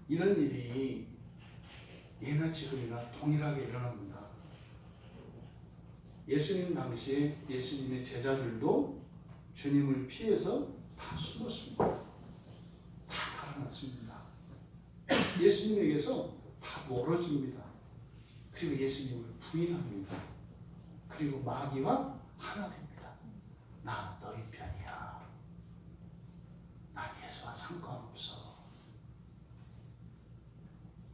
이런 일이 예나 지금이나 동일하게 일어납니다. 예수님 당시에 예수님의 제자들도 주님을 피해서 다 숨었습니다. 다 달아났습니다. 예수님에게서 다 멀어집니다. 그리고 예수님을 부인합니다. 그리고 마귀와 하나 됩니다. 나 너희 편이야. 나 예수와 상관없어.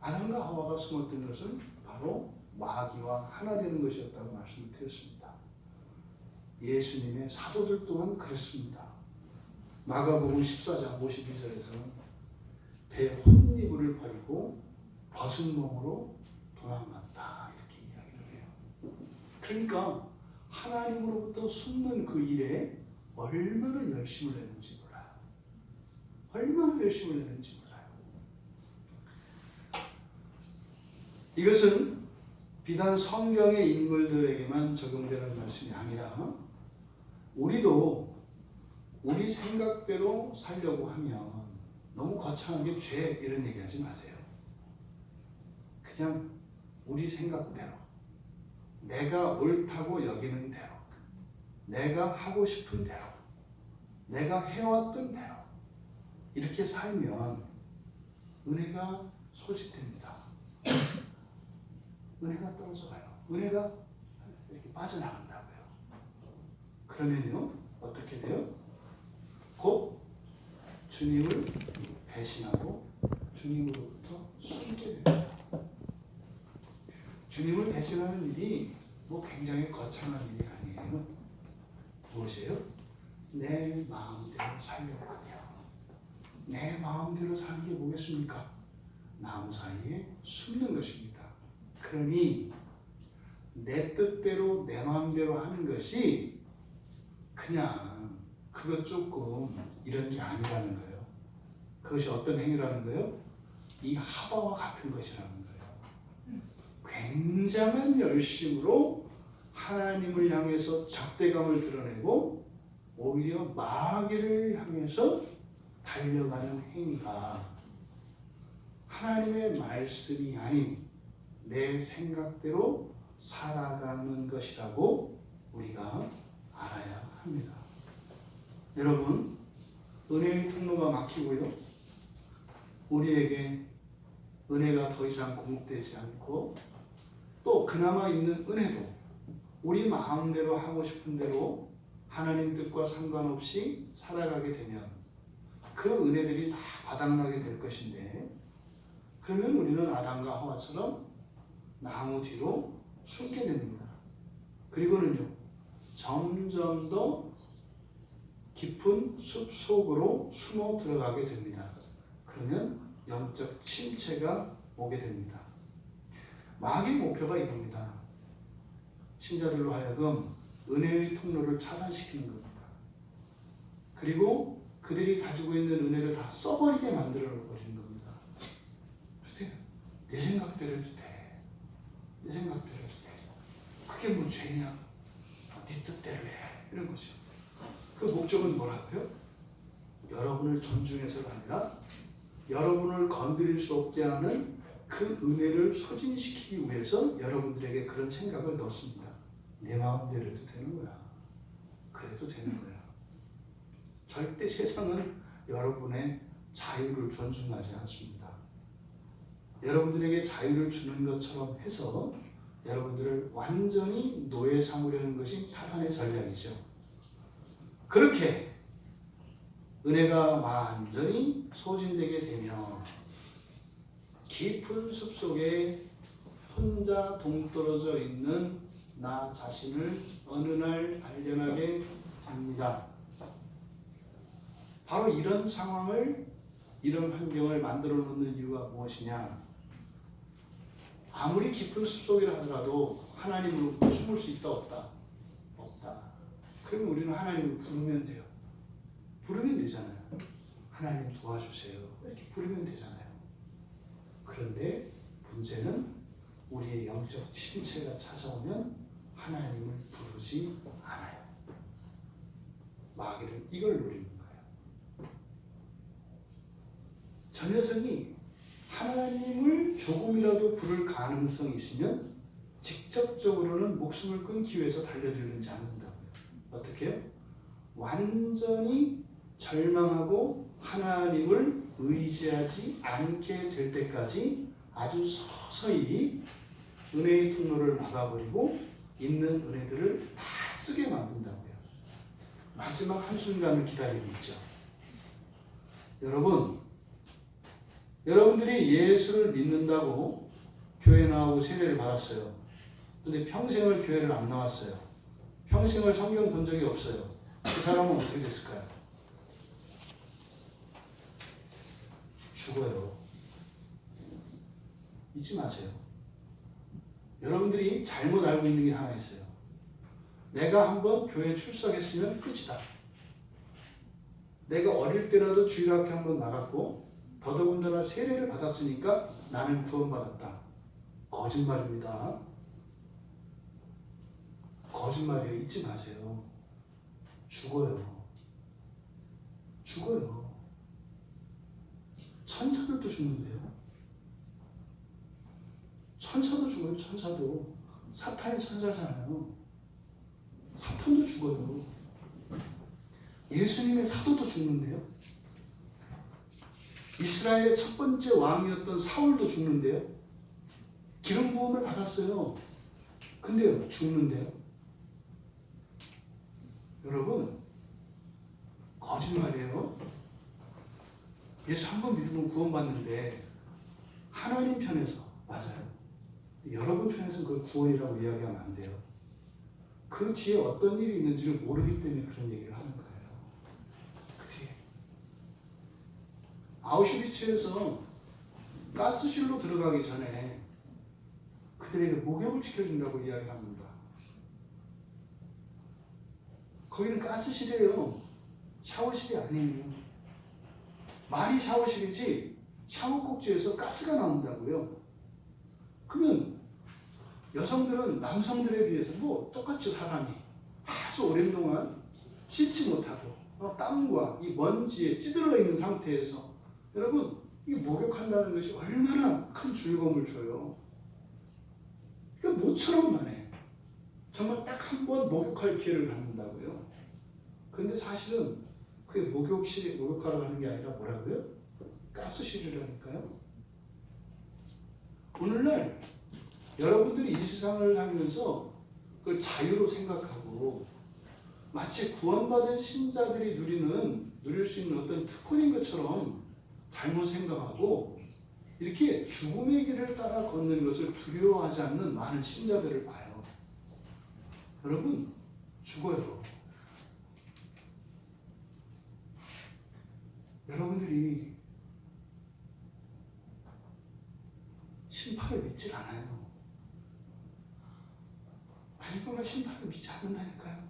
아담과 하와가 숨었던 것은 바로 마귀와 하나 되는 것이었다고 말씀을 드렸습니다. 예수님의 사도들 또한 그랬습니다. 마가복음 14장 52절에서는 배 혼니부를 버리고 벗은 몸으로 도망갔다 이렇게 이야기를 해요. 그러니까 하나님으로부터 숨는 그 일에 얼마나 열심을 내는지 몰라요. 얼마나 열심을 내는지 몰라요. 이것은 비단 성경의 인물들에게만 적용되는 말씀이 아니라 우리도 우리 생각대로 살려고 하면 너무 거창하게 죄 이런 얘기하지 마세요. 그냥 우리 생각대로 내가 옳다고 여기는 대로 내가 하고 싶은 대로 내가 해왔던 대로 이렇게 살면 은혜가 소진됩니다. 은혜가 떨어져 가요. 은혜가 이렇게 빠져나간다고요. 그러면요 어떻게 돼요? 곧 주님을 배신하고 주님으로부터 숨게 됩니다. 주님을 배신하는 일이 뭐 굉장히 거창한 일이 아니에요. 무엇이에요? 내 마음대로 살려고 하며 내 마음대로 사는 게 뭐겠습니까? 나무 사이에 숨는 것입니다. 그러니 내 뜻대로 내 마음대로 하는 것이 그냥 그것 조금 이런 게 아니라는 거예요. 그것이 어떤 행위라는 거예요? 이 하바와 같은 것이라는 거예요. 굉장한 열심으로 하나님을 향해서 적대감을 드러내고 오히려 마귀를 향해서 달려가는 행위가 하나님의 말씀이 아닌 내 생각대로 살아가는 것이라고 우리가 알아야 합니다. 여러분, 은혜의 통로가 막히고요. 우리에게 은혜가 더 이상 공급되지 않고 또 그나마 있는 은혜도 우리 마음대로 하고 싶은 대로 하나님 뜻과 상관없이 살아가게 되면 그 은혜들이 다 바닥나게 될 것인데 그러면 우리는 아담과 하와처럼 나무 뒤로 숨게 됩니다. 그리고는요 점점 더 깊은 숲 속으로 숨어 들어가게 됩니다. 그러면 영적 침체가 오게 됩니다. 마귀의 목표가 이겁니다. 신자들로 하여금 은혜의 통로를 차단시키는 겁니다. 그리고 그들이 가지고 있는 은혜를 다 써버리게 만들어 버리는 겁니다. 그래서 내 생각대로 해도 돼. 내 생각대로 해도 돼. 그게 뭐 죄냐? 네 뜻대로 해. 이런 거죠. 그 목적은 뭐라고요? 여러분을 존중해서가 아니라 여러분을 건드릴 수 없게 하는 그 은혜를 소진시키기 위해서 여러분들에게 그런 생각을 넣습니다. 내 마음대로 해도 되는 거야. 그래도 되는 거야. 절대 세상은 여러분의 자유를 존중하지 않습니다. 여러분들에게 자유를 주는 것처럼 해서 여러분들을 완전히 노예 삼으려는 것이 사탄의 전략이죠. 그렇게 은혜가 완전히 소진되게 되면 깊은 숲속에 혼자 동떨어져 있는 나 자신을 어느 날 발견하게 됩니다. 바로 이런 상황을, 이런 환경을 만들어 놓는 이유가 무엇이냐? 아무리 깊은 숲속이라 하더라도 하나님으로 숨을 수 있다 없다? 없다. 그러면 우리는 하나님을 부르면 돼요. 부르면 되잖아요. 하나님 도와주세요. 이렇게 부르면 되잖아요. 그런데 문제는 우리의 영적 침체가 찾아오면 하나님을 부르지 않아요. 마귀는 이걸 노리는 거예요. 저 녀석이 하나님을 조금이라도 부를 가능성이 있으면 직접적으로는 목숨을 끊기 위해서 달려들지 않는다고요. 어떻게 해요? 완전히 절망하고 하나님을 의지하지 않게 될 때까지 아주 서서히 은혜의 통로를 막아버리고 있는 은혜들을 다 쓰게 만든다고요. 마지막 한순간을 기다리고 있죠. 여러분들이 예수를 믿는다고 교회 나오고 세례를 받았어요. 근데 평생을 교회를 안 나왔어요. 평생을 성경 본 적이 없어요. 그 사람은 어떻게 됐을까요? 죽어요. 잊지 마세요. 여러분들이 잘못 알고 있는 게 하나 있어요. 내가 한번 교회 출석했으면 끝이다. 내가 어릴 때라도 주일학교 한번 나갔고 더더군다나 세례를 받았으니까 나는 구원받았다. 거짓말입니다. 거짓말이에요. 잊지 마세요. 죽어요. 죽어요. 천사들도 죽는데요. 천사도 죽어요. 천사도. 사탄이 천사잖아요. 사탄도 죽어요. 예수님의 사도도 죽는데요. 이스라엘의 첫 번째 왕이었던 사울도 죽는데요. 기름 부음을 받았어요. 근데요, 죽는데요. 여러분, 거짓말이에요. 예수 한 번 믿으면 구원받는데 하나님 편에서 맞아요. 여러분 편에서는 그걸 구원이라고 이야기하면 안 돼요. 그 뒤에 어떤 일이 있는지를 모르기 때문에 그런 얘기를 하는 거예요. 그 뒤에 아우슈비츠에서 가스실로 들어가기 전에 그들에게 목욕을 시켜준다고 이야기를 합니다. 거기는 가스실이에요. 샤워실이 아니에요. 말이 샤워실이지 샤워 꼭지에서 가스가 나온다고요. 그러면 여성들은 남성들에 비해서 뭐 똑같죠. 사람이 아주 오랜 동안 씻지 못하고 땀과 이 먼지에 찌들어 있는 상태에서 여러분 이 목욕한다는 것이 얼마나 큰 즐거움을 줘요. 그러니까 모처럼만 해. 정말 딱 한 번 목욕할 기회를 갖는다고요. 그런데 사실은 그게 목욕하러 가는 게 아니라 뭐라고요? 가스실이라니까요. 오늘날 여러분들이 이 세상을 하면서 그걸 자유로 생각하고 마치 구원받은 신자들이 누릴 수 있는 어떤 특권인 것처럼 잘못 생각하고 이렇게 죽음의 길을 따라 걷는 것을 두려워하지 않는 많은 신자들을 봐요. 여러분, 죽어요. 여러분들이 심판을 믿질 않아요. 아니거나 심판을 믿지 않는다니까요.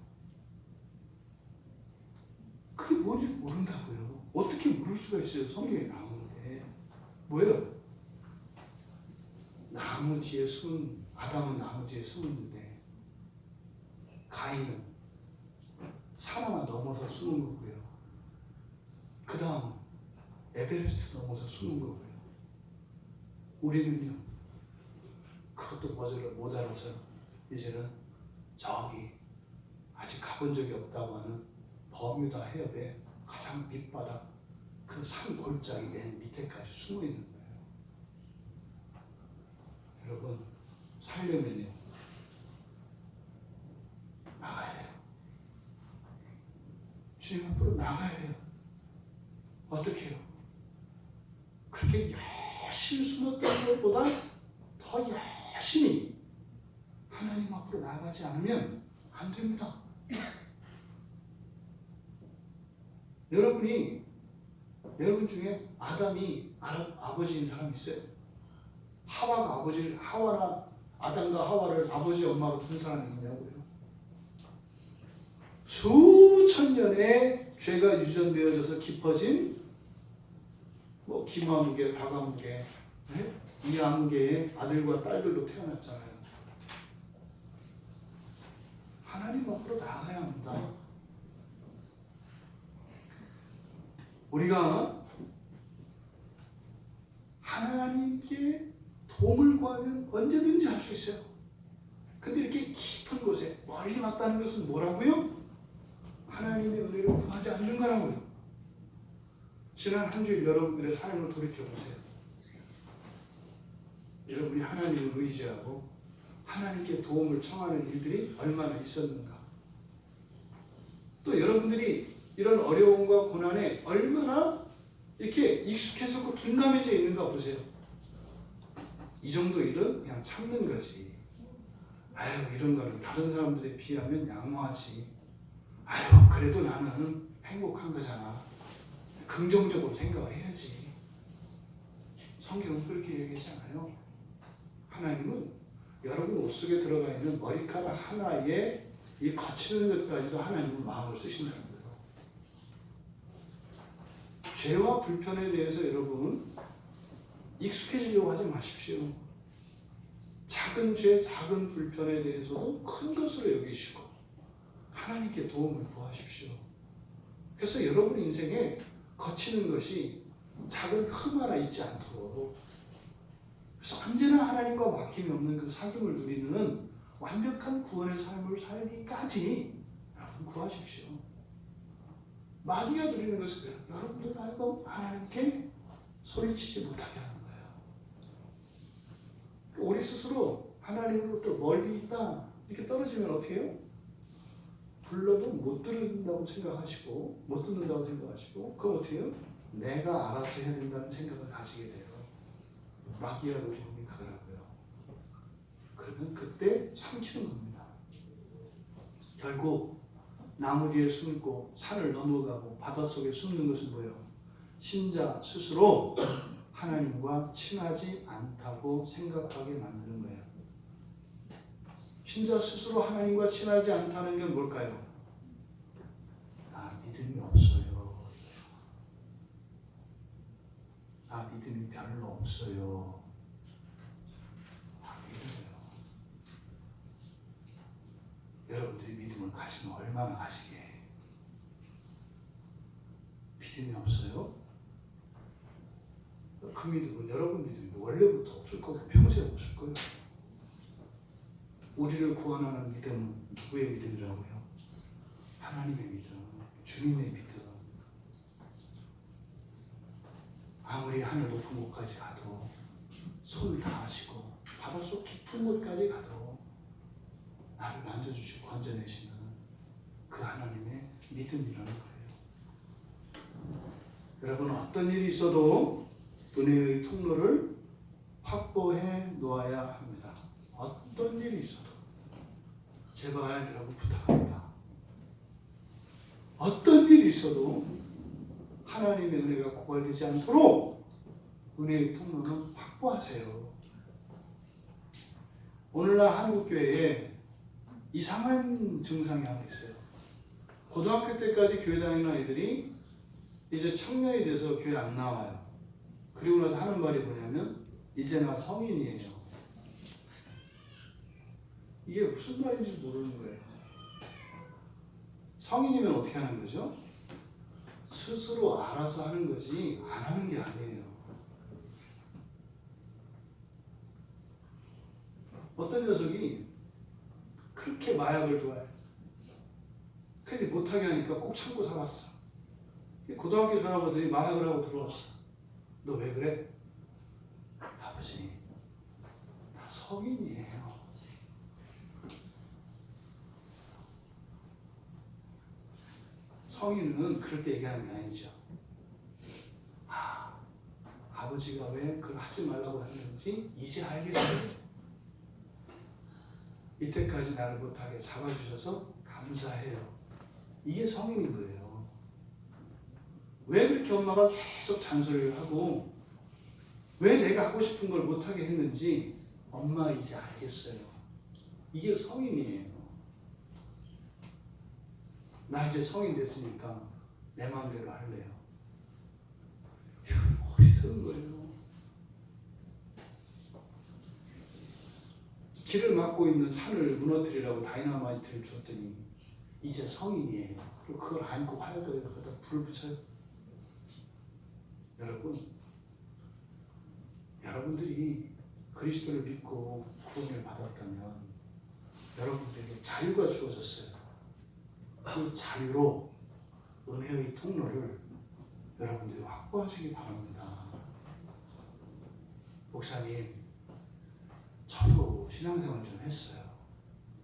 그게 뭔지 모른다고요. 어떻게 모를 수가 있어요? 성경에 나오는데. 뭐예요? 나무 뒤에 숨은, 아담은 나무 뒤에 숨었는데 가인은 산 하나 넘어서 숨은 거고요. 그 다음 에베레스트 넘어서 숨은 거고요. 우리는요, 그것도 못 알아서 이제는 저기 아직 가본 적이 없다고 하는 버뮤다 해협의 가장 밑바닥 그 산 골짜기 맨 밑에까지 숨어 있는 거예요. 여러분, 살려면요 나가야 돼요. 주님 앞으로 나가야 돼요. 어떻게 해요? 그렇게 열심히 숨었던 것보다 더 열심히 하나님 앞으로 나가지 않으면 안 됩니다. 여러분 중에 아담이 아버지인 사람 있어요? 하와나 아담과 하와를 아버지 엄마로 둔 사람이 있냐고요? 수천 년의 죄가 유전되어져서 깊어진 김아무개, 박아무개, 이아무개의 아들과 딸들로 태어났잖아요. 하나님 앞으로 나가야 합니다. 우리가 하나님께 도움을 구하면 언제든지 할 수 있어요. 근데 이렇게 깊은 곳에 멀리 왔다는 것은 뭐라고요? 하나님의 은혜를 구하지 않는 거라고요. 지난 한 주일 여러분들의 삶을 돌이켜보세요. 여러분이 하나님을 의지하고 하나님께 도움을 청하는 일들이 얼마나 있었는가. 또 여러분들이 이런 어려움과 고난에 얼마나 이렇게 익숙해졌고 둔감해져 있는가 보세요. 이 정도 일은 그냥 참는 거지. 아유, 이런 거는 다른 사람들에 비하면 양호하지. 아유, 그래도 나는 행복한 거잖아. 긍정적으로 생각을 해야지. 성경은 그렇게 얘기하지 않아요. 하나님은 여러분 옷 속에 들어가 있는 머리카락 하나에 이 거치는 것까지도 하나님은 마음을 쓰신다는 거예요. 죄와 불편에 대해서 여러분 익숙해지려고 하지 마십시오. 작은 죄, 작은 불편에 대해서도 큰 것으로 여기시고 하나님께 도움을 구하십시오. 그래서 여러분 인생에 거치는 것이 작은 흠 하나 있지 않도록, 그래서 언제나 하나님과 막힘이 없는 그 사귐을 누리는 완벽한 구원의 삶을 살기까지 여러분 구하십시오. 마귀가 누리는 것은 여러분들 말고 하나님께 소리치지 못하게 하는 거예요. 우리 스스로 하나님으로부터 멀리 있다 이렇게 떨어지면 어떻게 해요? 불러도 못 듣는다고 생각하시고 그럼 어떻게 해요? 내가 알아서 해야 된다는 생각을 가지게 돼요. 마귀가 누리는 게 그거라고요. 그러면 그때 삼키는 겁니다. 결국 나무 뒤에 숨고 산을 넘어가고 바닷속에 숨는 것은 뭐예요? 신자 스스로 하나님과 친하지 않다고 생각하게 만드는 거예요. 신자 스스로 하나님과 친하지 않다는 건 뭘까요? 나 믿음이 없어요. 나 믿음이 별로 없어요. 믿음이요. 여러분들이 믿음을 가지면 얼마나 가지게? 믿음이 없어요? 그 믿음은 여러분 믿음이 원래부터 없을 거고 평생 없을 거예요. 우리를 구원하는 믿음은 누구의 믿음이라고요? 하나님의 믿음, 주님의 믿음. 아무리 하늘 높은 곳까지 가도 손을 다하시고 바닷속 깊은 곳까지 가도 나를 만져주시고 건져내시는 그 하나님의 믿음이라는 거예요. 여러분, 어떤 일이 있어도 은혜의 통로를 확보해 놓아야 합니다. 어떤 일이 있어도 제발 여러분 부탁합니다. 어떤 일이 있어도 하나님의 은혜가 고갈되지 않도록 은혜의 통로는 확보하세요. 오늘날 한국교회에 이상한 증상이 하나 있어요. 고등학교 때까지 교회 다니는 아이들이 이제 청년이 돼서 교회 안 나와요. 그리고 나서 하는 말이 뭐냐면 이제 나 성인이에요. 이게 무슨 말인지 모르는 거예요. 성인이면 어떻게 하는 거죠? 스스로 알아서 하는 거지 안 하는 게 아니에요. 어떤 녀석이 그렇게 마약을 좋아해. 근데 못하게 하니까 꼭 참고 살았어. 고등학교 졸업하더니 마약을 하고 들어왔어. 너 왜 그래? 아버지, 나 성인이에요. 성인은 그럴 때 얘기하는 게 아니죠. 아버지가 왜 그걸 하지 말라고 했는지 이제 알겠어요. 이때까지 나를 못하게 잡아주셔서 감사해요. 이게 성인인 거예요. 왜 그렇게 엄마가 계속 잔소리를 하고 왜 내가 하고 싶은 걸 못하게 했는지 엄마 이제 알겠어요. 이게 성인이에요. 나 이제 성인 됐으니까 내 마음대로 할래요. 이건 어리석은 거예요. 길을 막고 있는 산을 무너뜨리라고 다이너마이트를 줬더니 이제 성인이에요. 그리고 그걸 안고 화약에다 불을 붙여요. 여러분들이 그리스도를 믿고 구원을 받았다면 여러분들에게 자유가 주어졌어요. 그 자유로 은혜의 통로를 여러분들이 확보하시기 바랍니다. 목사님, 저도 신앙생활 좀 했어요.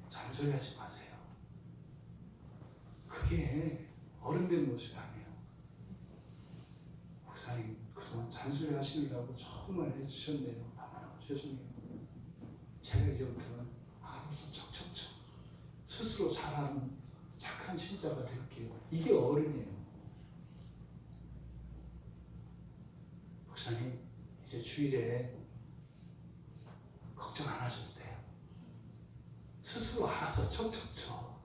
잔소리하지 마세요. 그게 어른된 모습이 아니에요. 목사님, 그동안 잔소리 하시느라고 정말 해주셨네요. 너무너무 죄송해요. 제가 이제부터는 알아서 척척척 스스로 잘하는 착한 신자가 될게요. 이게 어른이에요. 목사님, 이제 주일에 걱정 안 하셔도 돼요. 스스로 알아서 척척척.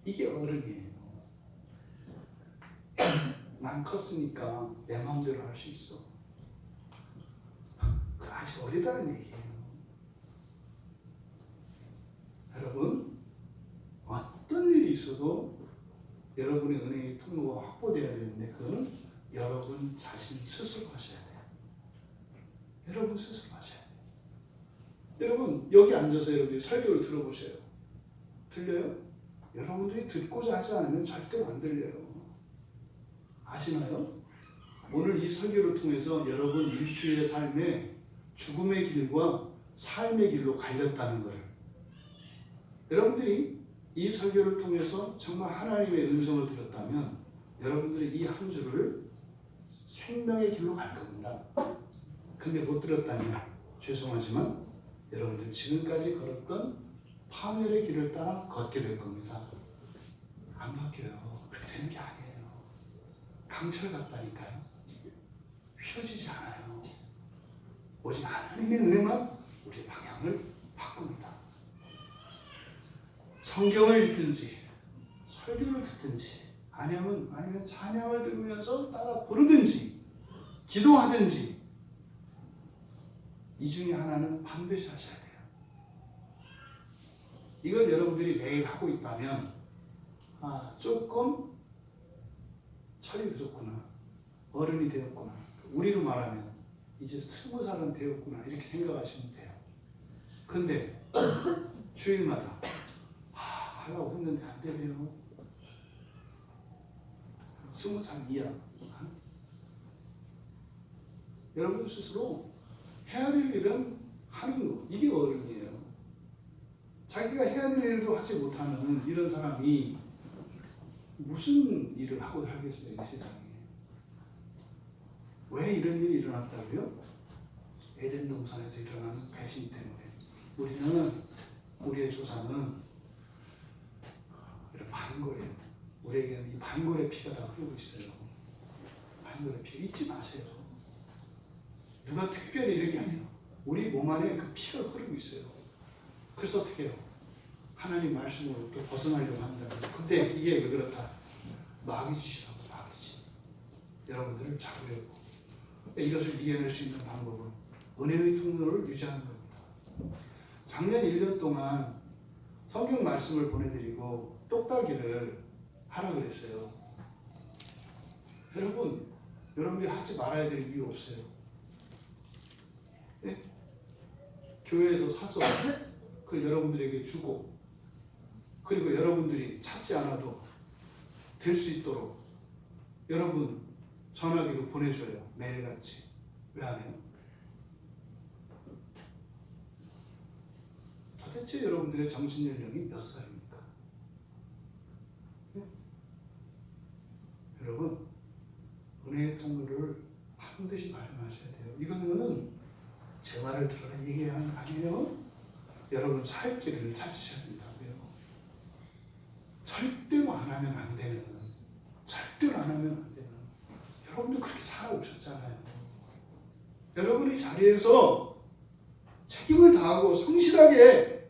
이게 어른이에요. 난 컸으니까 내 마음대로 할 수 있어. 그 아직 어리다는 얘기예요. 여러분, 어떤 일이 있어도 여러분의 은혜의 통로가 확보되어야 되는데 그거는 여러분 자신 스스로 하셔야 돼요. 여러분 스스로 하셔야 돼요. 여러분 여기 앉아서 여러분이 설교를 들어보세요. 들려요? 여러분들이 듣고자 하지 않으면 절대로 안 들려요. 아시나요? 오늘 이 설교를 통해서 여러분 일주일의 삶에 죽음의 길과 삶의 길로 갈렸다는 것을 여러분들이 이 설교를 통해서 정말 하나님의 음성을 들었다면 여러분들이 이 한 주를 생명의 길로 갈 겁니다. 근데 못 들었다면 죄송하지만 여러분들 지금까지 걸었던 파멸의 길을 따라 걷게 될 겁니다. 안 바뀌어요. 그렇게 되는 게 아니에요. 강철 같다니까요. 휘어지지 않아요. 오직 하나님의 은혜만 우리 방향을 바꿉니다. 성경을 읽든지 설교를 듣든지 아니면 찬양을 들으면서 따라 부르든지 기도하든지 이 중에 하나는 반드시 하셔야 돼요. 이걸 여러분들이 매일 하고 있다면 조금 철이 들었구나. 어른이 되었구나. 우리로 말하면 이제 20살은 되었구나. 이렇게 생각하시면 돼요. 근데 주일마다 하려고 했는데 안 되네요. 20살 이하. 여러분 스스로 해야 될 일은 하는 거. 이게 어른이에요. 자기가 해야 될 일도 하지 못하는 이런 사람이 무슨 일을 하고 살겠어요, 이 세상에. 왜 이런 일이 일어났다고요? 에덴 동산에서 일어나는 배신 때문에. 우리의 조상은 이런 반고래예요. 우리에게는 이 반고래 피가 다 흐르고 있어요. 반고래 피 잊지 마세요. 누가 특별히 이런 게 아니에요. 우리 몸 안에 그 피가 흐르고 있어요. 그래서 어떻게 해요? 하나님 말씀으로 또 벗어나려고 한다. 근데 이게 왜 그렇다? 마귀 짓이라고, 마귀 짓. 여러분들을 잡으려고. 이것을 이겨낼 수 있는 방법은 은혜의 통로를 유지하는 겁니다. 작년 1년 동안 성경 말씀을 보내드리고 똑딱이를 하라 그랬어요. 여러분들이 하지 말아야 될 이유 없어요. 네? 교회에서 사서 그걸 여러분들에게 주고, 그리고 여러분들이 찾지 않아도 될 수 있도록 여러분 전화기로 보내줘요. 매일같이. 왜 안 해요? 도대체 여러분들의 정신연령이 몇 살입니까? 네? 여러분, 은혜의 통로를 반드시 마련하셔야 돼요. 이거는 제 말을 들어라 얘기하는 거 아니에요. 여러분 살 길을 찾으셔야 된다고요. 절대로 안 하면 안 되는, 절대로 안 하면 안 되는, 여러분도 그렇게 살아오셨잖아요. 여러분이 자리에서 책임을 다하고 성실하게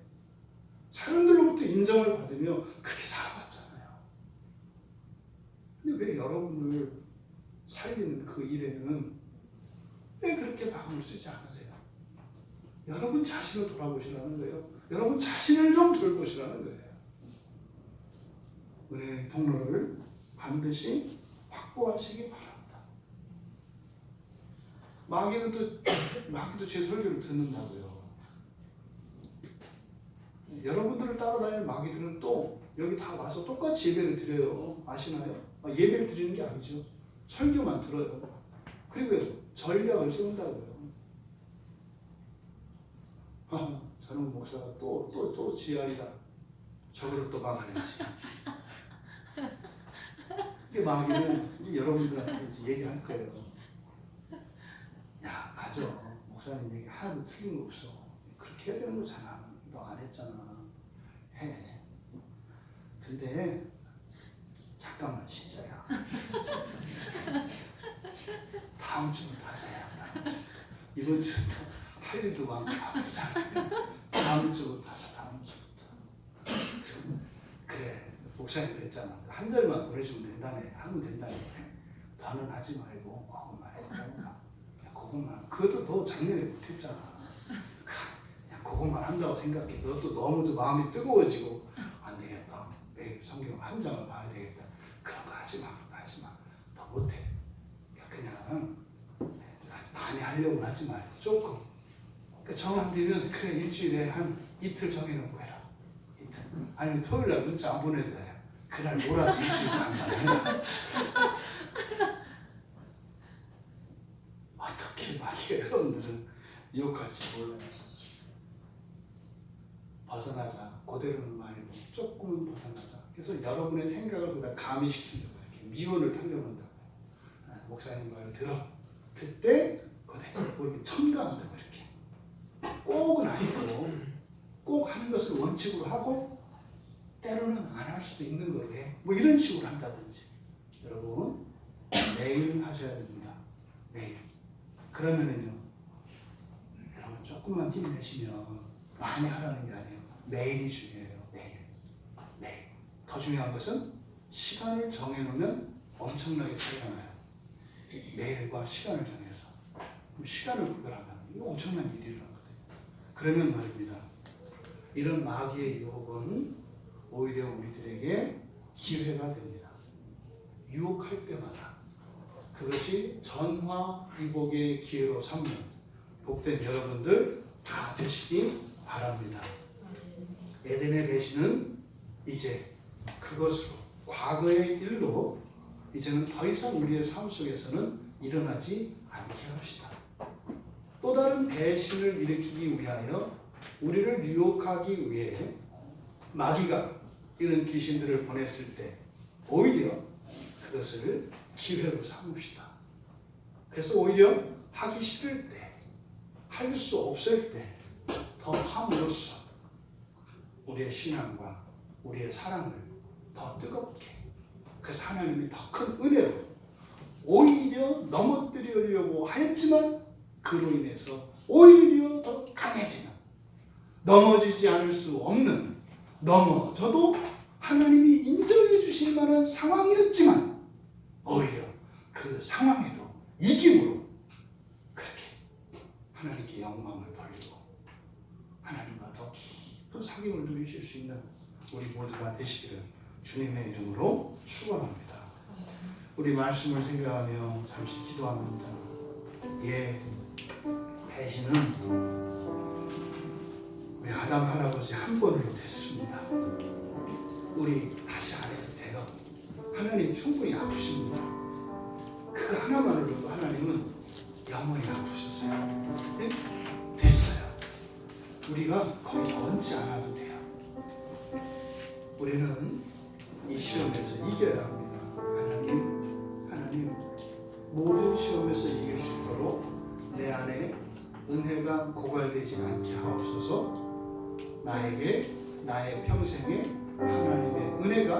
사람들로부터 인정을 받으며 그렇게 살아왔잖아요. 근데 왜 여러분을 살리는 그 일에는 왜 그렇게 마음을 쓰지 않으세요? 여러분 자신을 돌아보시라는 거예요. 여러분 자신을 좀 돌보시라는 거예요. 은혜의 통로를 반드시 확보하시기 바랍니다. 마귀도 제 설교를 듣는다고요. 여러분들을 따라다니는 마귀들은 또 여기 다 와서 똑같이 예배를 드려요. 아시나요? 예배를 드리는 게 아니죠. 설교만 들어요. 그리고 전략을 세운다고요. 저는 목사가 또 지랄이다. 저거를 또 막아내지. 이게 마귀는 이제 여러분들한테 이제 얘기할 거예요. 야, 맞아. 목사님 얘기 하나도 틀린 거 없어. 그렇게 해야 되는 거잖아. 너 안 했잖아. 해. 근데 잠깐만 쉬자야. 다음 주부터 하자야. 이번 주부터 할 일도 많고 바쁘잖아. 다음 주부터 하자. 다음 주부터. 그래. 목사님 그랬잖아. 한 절만 보내주면 된다네. 하면 된다네. 더는 하지 말고 그것만 해도 되구나. 그것만. 그것도 너 작년에 못했잖아. 그냥 그것만 한다고 생각해. 너도 너무 마음이 뜨거워지고 안 되겠다. 매일 성경 한 장을 봐야 되겠다. 그런 거 하지 마. 그런 거 하지 마. 더 못해. 그냥 많이 하려고 하지 말고 조금. 정 안 되면 그래 일주일에 한 이틀 정해놓고 해라. 이틀. 아니면 토요일날 문자 안 보내더라. 그날 몰아서 일주일 한다 해라. 어떻게 마귀가 여러분들은 유혹할지 몰라요. 벗어나자. 그대로는 말고 조금은 벗어나자. 그래서 여러분의 생각을 보다 가미시키려고 이렇게 미원을 타려고 한다고요. 목사님 말을 들어. 그때 그대로 이렇게 첨가한다고 이렇게. 꼭은 아니고 꼭 하는 것을 원칙으로 하고 때로는 안 할 수도 있는 거로 해. 뭐 이런 식으로 한다든지. 여러분 매일 하셔야 됩니다. 매일. 그러면은요. 여러분 조금만 힘내시면 많이 하라는 게 아니에요. 매일이 중요해요. 매일. 더 중요한 것은 시간을 정해놓으면 엄청나게 차이가 나요. 매일과 시간을 정해서. 그럼 시간을 구별하면 이거 엄청난 일이라는 거예요. 그러면 말입니다. 이런 마귀의 유혹은 오히려 우리들에게 기회가 됩니다. 유혹할 때마다 그것이 전화위복의 기회로 삼는 복된 여러분들 다 되시기 바랍니다. 에덴의 배신은 이제 그것으로 과거의 일로 이제는 더 이상 우리의 삶 속에서는 일어나지 않게 합시다. 또 다른 배신을 일으키기 위하여 우리를 유혹하기 위해 마귀가 이런 귀신들을 보냈을 때 오히려 그것을 기회로 삼읍시다. 그래서 오히려 하기 싫을 때, 할 수 없을 때 더 함으로써 우리의 신앙과 우리의 사랑을 더 뜨겁게, 그래서 하나님이 더 큰 은혜로 오히려 넘어뜨리려고 하였지만 그로 인해서 오히려 더 강해지는, 넘어지지 않을 수 없는 넘어져도 하나님이 인정해 주실 만한 상황이었지만 오히려 그 상황에도 이김으로 그렇게 하나님께 영광을 돌리고 하나님과 더 깊은 사귐을 누리실 수 있는 우리 모두가 되시기를 주님의 이름으로 축원합니다. 우리 말씀을 생각하며 잠시 기도합니다. 예, 배신은 우리 아담 할아버지 한 번으로 됐습니다. 우리 다시 안 해도 돼요. 하나님 충분히 아프십니다. 그 하나만으로도 하나님은 영원히 아프셨어요. 네? 됐어요. 우리가 거기 더 얹지 않아도 돼요. 우리는 이 시험에서 이겨야 합니다. 하나님 모든 시험에서 이길 수 있도록 내 안에 은혜가 고갈되지 않게 하옵소서. 나에게 나의 평생에 하나님의 은혜가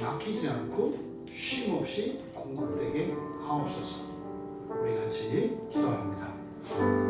막히지 않고 쉼없이 공급되게 하옵소서. 우리 같이 기도합니다.